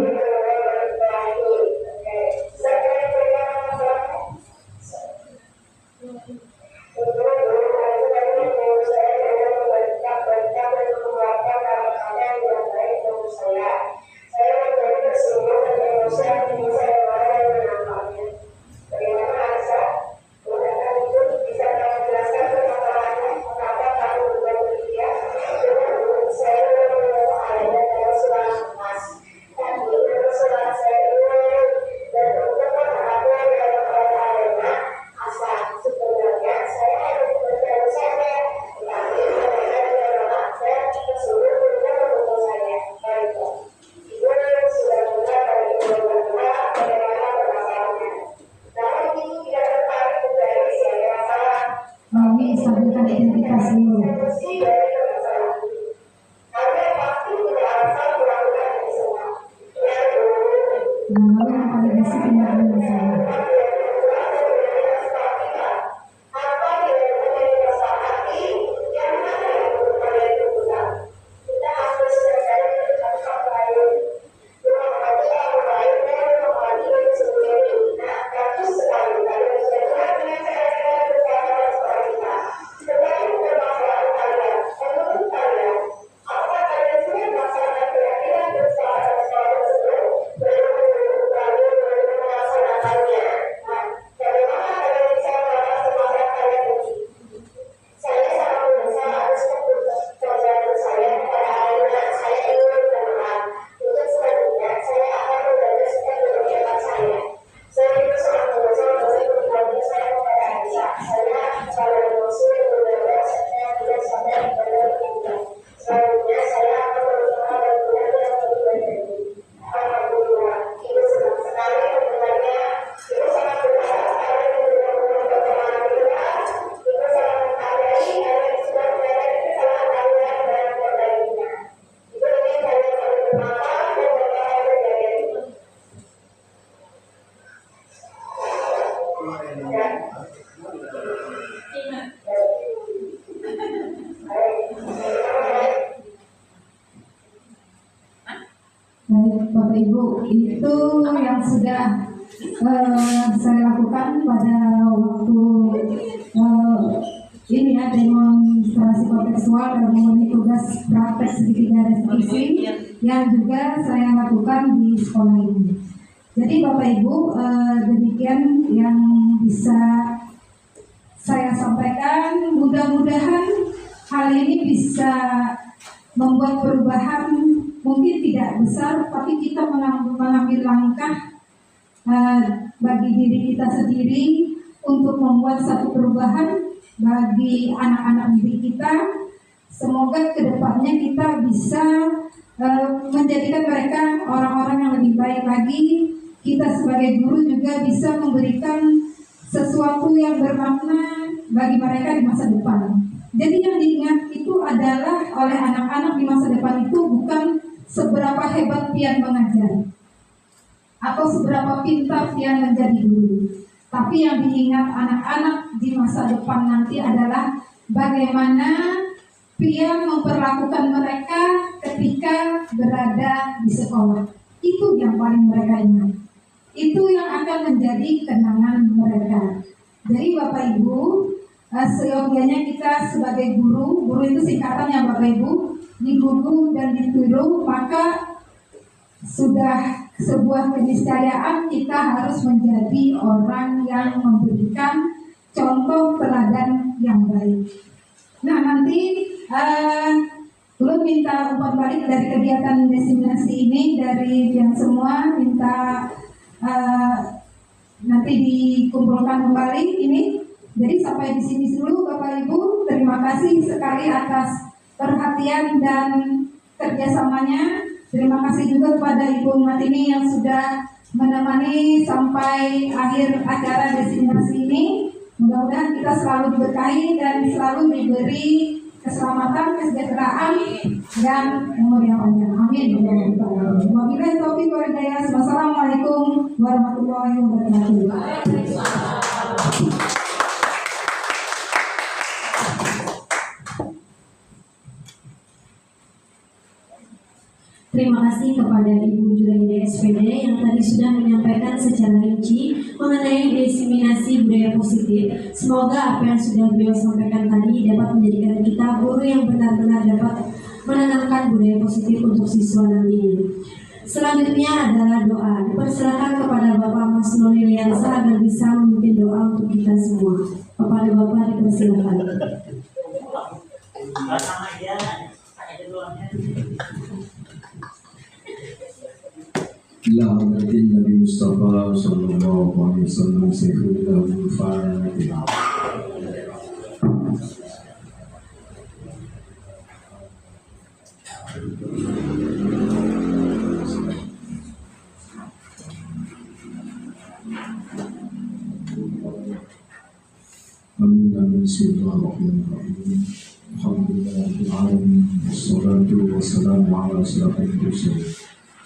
stabilkan identitas dulu. Lalu yang paling basic tindakan masalah. Baik Bapak Ibu, itu yang sudah saya lakukan pada waktu ini ya, demonstrasi kontekstual dan memenuhi tugas praktek segitiga restitusi yang juga saya lakukan di sekolah ini. Jadi Bapak Ibu, demikian yang bisa saya sampaikan. Mudah-mudahan hal ini bisa membuat perubahan, mungkin tidak besar, tapi kita mengambil langkah bagi diri kita sendiri untuk membuat satu perubahan bagi anak-anak didik kita. Semoga kedepannya kita bisa menjadikan mereka orang-orang yang lebih baik lagi. Kita sebagai guru juga bisa memberikan sesuatu yang bermakna bagi mereka di masa depan. Jadi yang diingat itu adalah oleh anak-anak di masa depan itu bukan seberapa hebat pian mengajar atau seberapa pintar pian menjadi guru, tapi yang diingat anak-anak di masa depan nanti adalah bagaimana pian memperlakukan mereka ketika berada di sekolah. Itu yang paling mereka ingat. Itu yang akan menjadi kenangan mereka. Jadi Bapak Ibu, seyogianya kita sebagai guru itu singkatan ya Bapak Ibu, digugu dan ditiru, maka sudah sebuah keniscayaan kita harus menjadi orang yang memberikan contoh teladan yang baik. Nah nanti belum minta umpan balik dari kegiatan diseminasi ini dari yang semua, minta nanti dikumpulkan kembali ini. Jadi sampai di sini dulu Bapak Ibu, terima kasih sekali atas perhatian dan kerjasamanya. Terima kasih juga kepada Ibu Martini yang sudah menemani sampai akhir acara destinasi ini. Mudah-mudahan kita selalu diberkahi dan selalu diberi keselamatan, kesejahteraan, dan umur yang panjang. Amin. Wabillahi taufiq wal hidayah. Wassalamualaikum warahmatullahi wabarakatuh. Terima kasih kepada Ibu Juraida SPD yang tadi sudah menyampaikan secara rinci mengenai diseminasi budaya positif. Semoga apa yang sudah beliau sampaikan tadi dapat menjadikan kita guru yang benar-benar dapat menanamkan budaya positif untuk siswa nantinya. Selanjutnya adalah doa. Dipersilakan kepada Bapak Mas Noni Liansa agar bisa memimpin doa untuk kita semua. Kepada Bapak dipersilakan. إلى حضرة النبي المصطفى صلى الله عليه وسلم سيكون له الفاتحة. Amin. Bismillahirrahmanirrahim. Alhamdulillahirrahmanirrahim. Wassalatu wassalamu ala asyrafil mursalin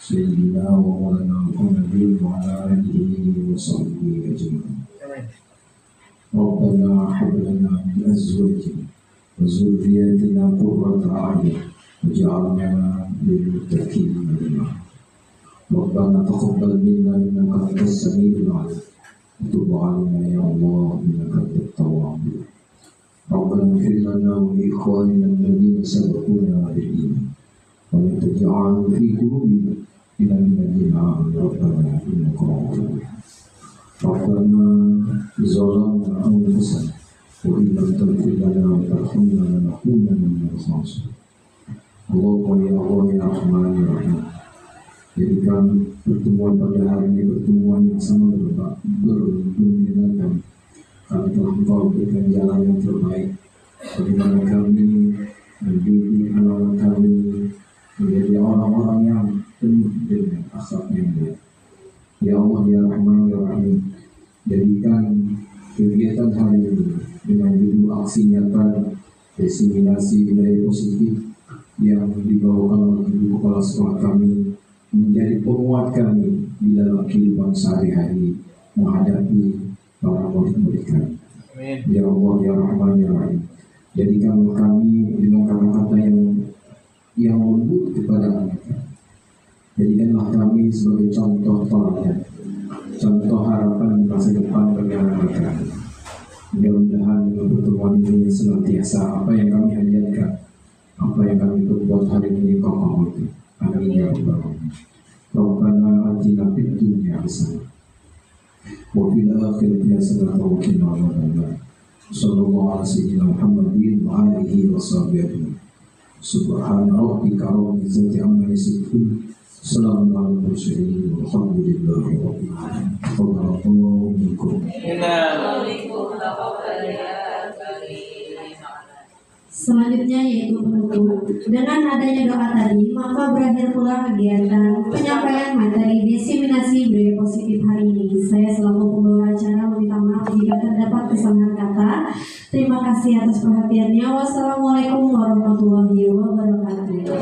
Sayyidina wa maulana Muhammadin wa ala alihi wa sahbihi ajma'in. Rabbana hab lana min azwajina wa dhurriyyatina qurrata a'yun waj'alna lil muttaqina imama. Rabbana taqabbal minna innaka antas samiul 'alim wa tub 'alaina ya Allah innaka antat tawwabur. Rabbana ighfir lana wa li ikhwanina alladhina sabaquna bil iman wa la taj'al fi qulubina إلى الذين آمنوا ربنا إنك رؤوف ربنا ظلمنا أنفسنا وإن لم تغفر لنا وترحمنا لنكونن من الخاسرين. Allahumma ya Allah ya Rahman ya Rahim. Jadikan pertemuan pada hari ini pertemuan yang sangat bergembirakan. Kami telah Engkau berikan jalan yang terbaik bagaimana kami mendidik anak kami menjadi orang-orang yang penuh dengan akhlak yang baik. Ya Allah ya Rahman ya Rahim, jadikan kegiatan hari ini dengan judul aksi nyata diseminasi budaya positif yang dibawakan oleh Ibu Kepala Sekolah kami menjadi penguat kami di dalam kehidupan sehari-hari menghadapi para murid-murid kami. Ya Allah ya Rahman ya Rahim, jadikan kami dengan kata-kata yang lembut kepada mereka. Jadikanlah kami sebagai contoh teladan, contoh harapan masa depan bagi mereka. Mudah-mudahan pertemuan ini senantiasa apa yang kami hadirkan, apa yang kami perbuat hari ini kau kabulkan. Amin ya rabbal alamin. Rabbana atina fid dunya hasanah wa fil akhirati hasanah wa qina adzabannar. Sallallahu ala sayyidina Muhammadin wa alihi wa sahbihi. Subhana rabbika rabbil izzati amma yasifun. Assalamualaikum warahmatullahi wabarakatuh. Selanjutnya yaitu penutup. Dengan adanya doa tadi, maka berakhir pula kegiatan penyampaian materi diseminasi budaya positif hari ini. Saya selaku pembawa acara meminta maaf jika terdapat kesalahan kata. Terima kasih atas perhatiannya. Wassalamualaikum warahmatullahi wabarakatuh.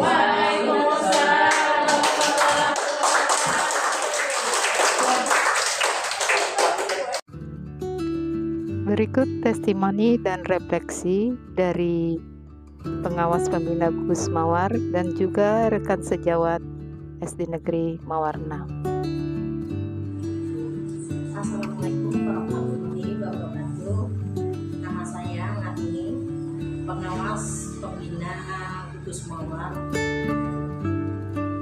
Berikut testimoni dan refleksi dari pengawas pembina Gus Mawar dan juga rekan sejawat SD Negeri Mawar 6. Assalamualaikum warahmatullahi wabarakatuh. Nama saya Natini, pengawas pembina Gus Mawar.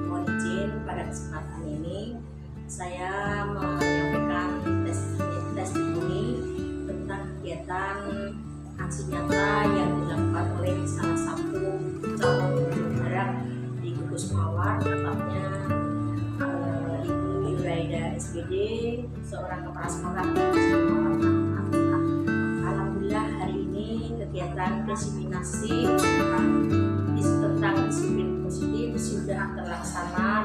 Mohon izin pada kesempatan ini saya menyampaikan testimoni tentang kegiatan aksi nyata yang dilakukan oleh salah satu calon penggarap di Gus Mawar, tepatnya Ibu Juraida SPD, seorang kepala sekolah di Gus Mawar. Alhamdulillah hari ini kegiatan diseminasi tentang disiplin positif sudah terlaksana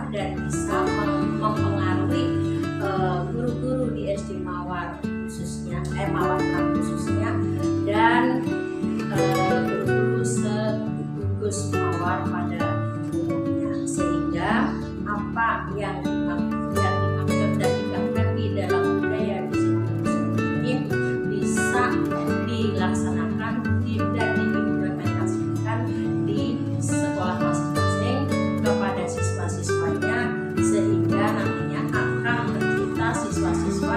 dan bisa mempengaruhi guru-guru di SD Mawar khususnya, Mawar khususnya, dan guru-guru se-Gus Mawar pada umumnya, sehingga apa yang dimaksud dan dikatakan di dalam budaya ini bisa dilaksanakan dan diimplementasikan di sekolah masing-masing kepada siswa-siswanya, sehingga nantinya akan tercipta siswa-siswa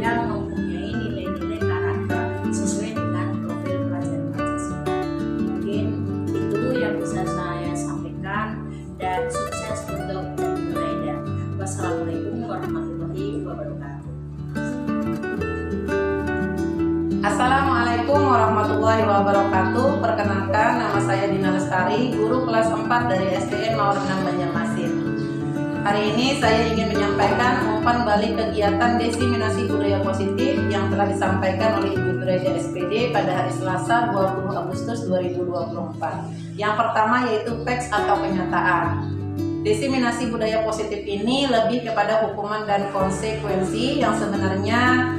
yang mempunyai nilai-nilai karakter sesuai dengan profil pelajar Pancasila. Mungkin itu yang bisa saya sampaikan, dan sukses untuk Ibu Raida. Wassalamualaikum warahmatullahi wabarakatuh. Assalamualaikum warahmatullahi wabarakatuh. Perkenalkan, nama saya Dina Lestari, guru kelas 4 dari SDN Mawar Menang Banjarmasin. Hari ini saya ingin menyampaikan umpan balik kegiatan diseminasi budaya positif yang telah disampaikan oleh Ibu Raida SPD pada hari Selasa 20 Agustus 2024. Yang pertama yaitu PEX atau kenyataan. Diseminasi budaya positif ini lebih kepada hukuman dan konsekuensi yang sebenarnya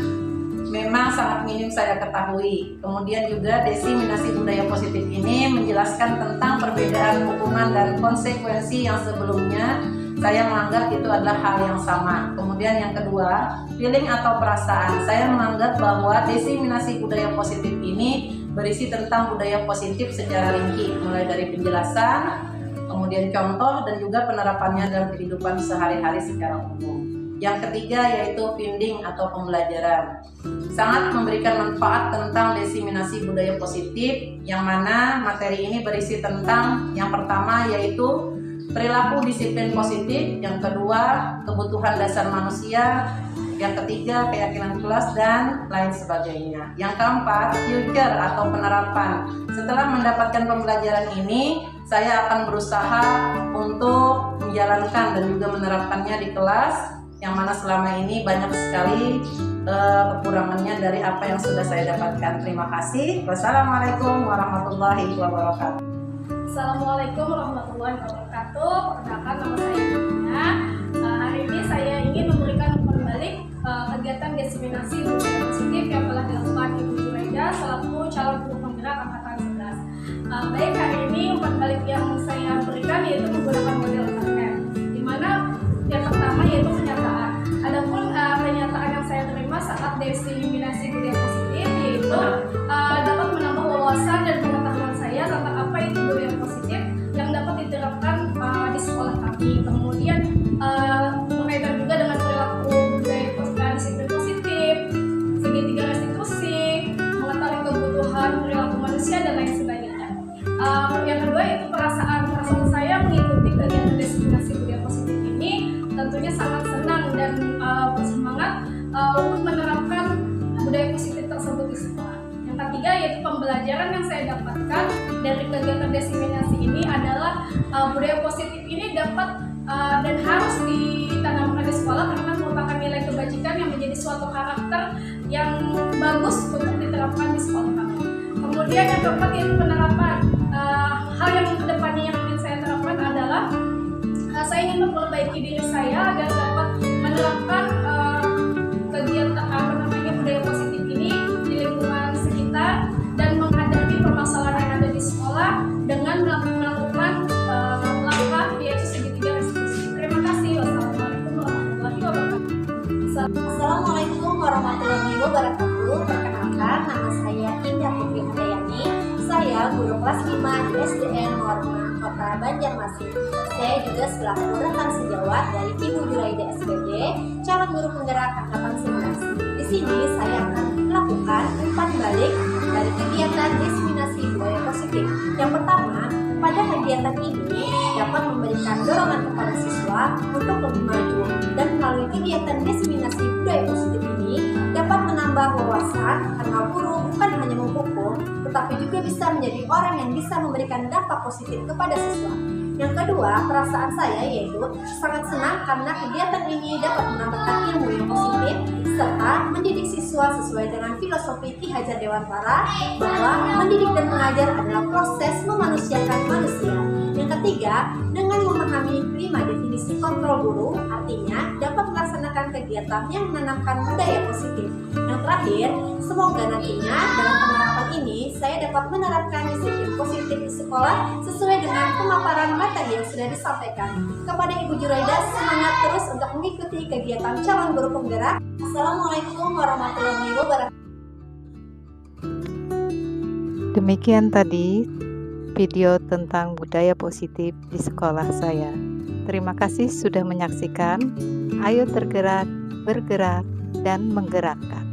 memang sangat minim saya ketahui. Kemudian juga diseminasi budaya positif ini menjelaskan tentang perbedaan hukuman dan konsekuensi yang sebelumnya saya menganggap itu adalah hal yang sama. Kemudian yang kedua, feeling atau perasaan. Saya menganggap bahwa diseminasi budaya positif ini berisi tentang budaya positif secara ringkih, mulai dari penjelasan, kemudian contoh, dan juga penerapannya dalam kehidupan sehari-hari secara umum. Yang ketiga yaitu finding atau pembelajaran. Sangat memberikan manfaat tentang diseminasi budaya positif, yang mana materi ini berisi tentang yang pertama yaitu perilaku disiplin positif, yang kedua kebutuhan dasar manusia, yang ketiga keyakinan kelas, dan lain sebagainya. Yang keempat, future atau penerapan. Setelah mendapatkan pembelajaran ini, saya akan berusaha untuk menjalankan dan juga menerapkannya di kelas, yang mana selama ini banyak sekali kekurangannya dari apa yang sudah saya dapatkan. Terima kasih. Wassalamualaikum warahmatullahi wabarakatuh. Assalamualaikum warahmatullahi wabarakatuh. Perkenalkan, nama saya Dina. Hari ini saya ingin memberikan umpan balik kegiatan diseminasi budaya positif yang telah dilakukan Ibu Raida selaku calon guru penggerak angkatan 11. Baik, hari ini umpan balik yang saya berikan yaitu menggunakan model KKN, di mana yang pertama yaitu kenyataan. Adapun kenyataan yang saya terima saat diseminasi budaya positif yaitu dapat menambah wawasan dan pengetahuan saya tentang apa itu budaya positif yang dapat diterapkan di sekolah kami. Kemudian berkaitan juga dengan perilaku budaya disiplin positif, segitiga restitusi, mengetahui kebutuhan perilaku manusia, dan lain sebagainya. Yang kedua itu perasaan saya mengikuti kegiatan diseminasi budaya positif ini tentunya sangat senang dan bersemangat untuk menerapkan budaya positif tersebut di sekolah. Yang ketiga yaitu pembelajaran yang saya dapatkan dari kegiatan diseminasi ini adalah budaya positif ini dapat dan harus ditanamkan di sekolah karena merupakan nilai kebajikan yang menjadi suatu karakter yang bagus untuk diterapkan di sekolah kami. Kemudian yang keempat yaitu penerapan. Hal yang kedepannya yang ingin saya terapkan adalah saya ingin memperbaiki diri saya agar dapat menerapkan kegiatan budaya positif ini di lingkungan sekitar dan menghadapi permasalahan yang ada di sekolah dengan melakukan langkah yaitu segitiga restitusi. Terima kasih. Wassalamualaikum warahmatullahi wabarakatuh. Assalamualaikum warahmatullahi wabarakatuh. Perkenalkan, nama saya Indah Putri Handayani. Saya guru kelas 5 di SDN Mawar Menang Kota Banjarmasin. Saya juga selaku rekan sejawat dari Ibu Raida SPD, calon guru penggerak angkatan 11. Di sini saya akan melakukan umpan balik dari kegiatan diseminasi budaya positif. Yang pertama, pada kegiatan ini dapat memberikan dorongan kepada siswa untuk lebih maju, dan melalui kegiatan diseminasi budaya positif ini dapat menambah wawasan karena guru bukan hanya menghukum, tetapi juga bisa menjadi orang yang bisa memberikan dampak positif kepada siswa. Yang kedua, perasaan saya yaitu sangat senang karena kegiatan ini dapat menambahkan ilmu yang positif serta mendidik siswa sesuai dengan filosofi Ki Hajar Dewantara bahwa mendidik dan mengajar adalah proses memanusiakan manusia. Yang ketiga, dengan memahami 5 definisi disiplin kontrol guru, artinya dapat melaksanakan kegiatan yang menanamkan budaya positif. Yang terakhir, semoga nantinya dalam penerapan ini saya dapat menerapkan disiplin positif di sekolah sesuai dengan pemaparan materi yang sudah disampaikan. Kepada Ibu Juraida, semangat terus untuk mengikuti kegiatan calon guru penggerak. Assalamualaikum warahmatullahi wabarakatuh. Demikian tadi video tentang budaya positif di sekolah saya. Terima kasih sudah menyaksikan. Ayo tergerak, bergerak, dan menggerakkan.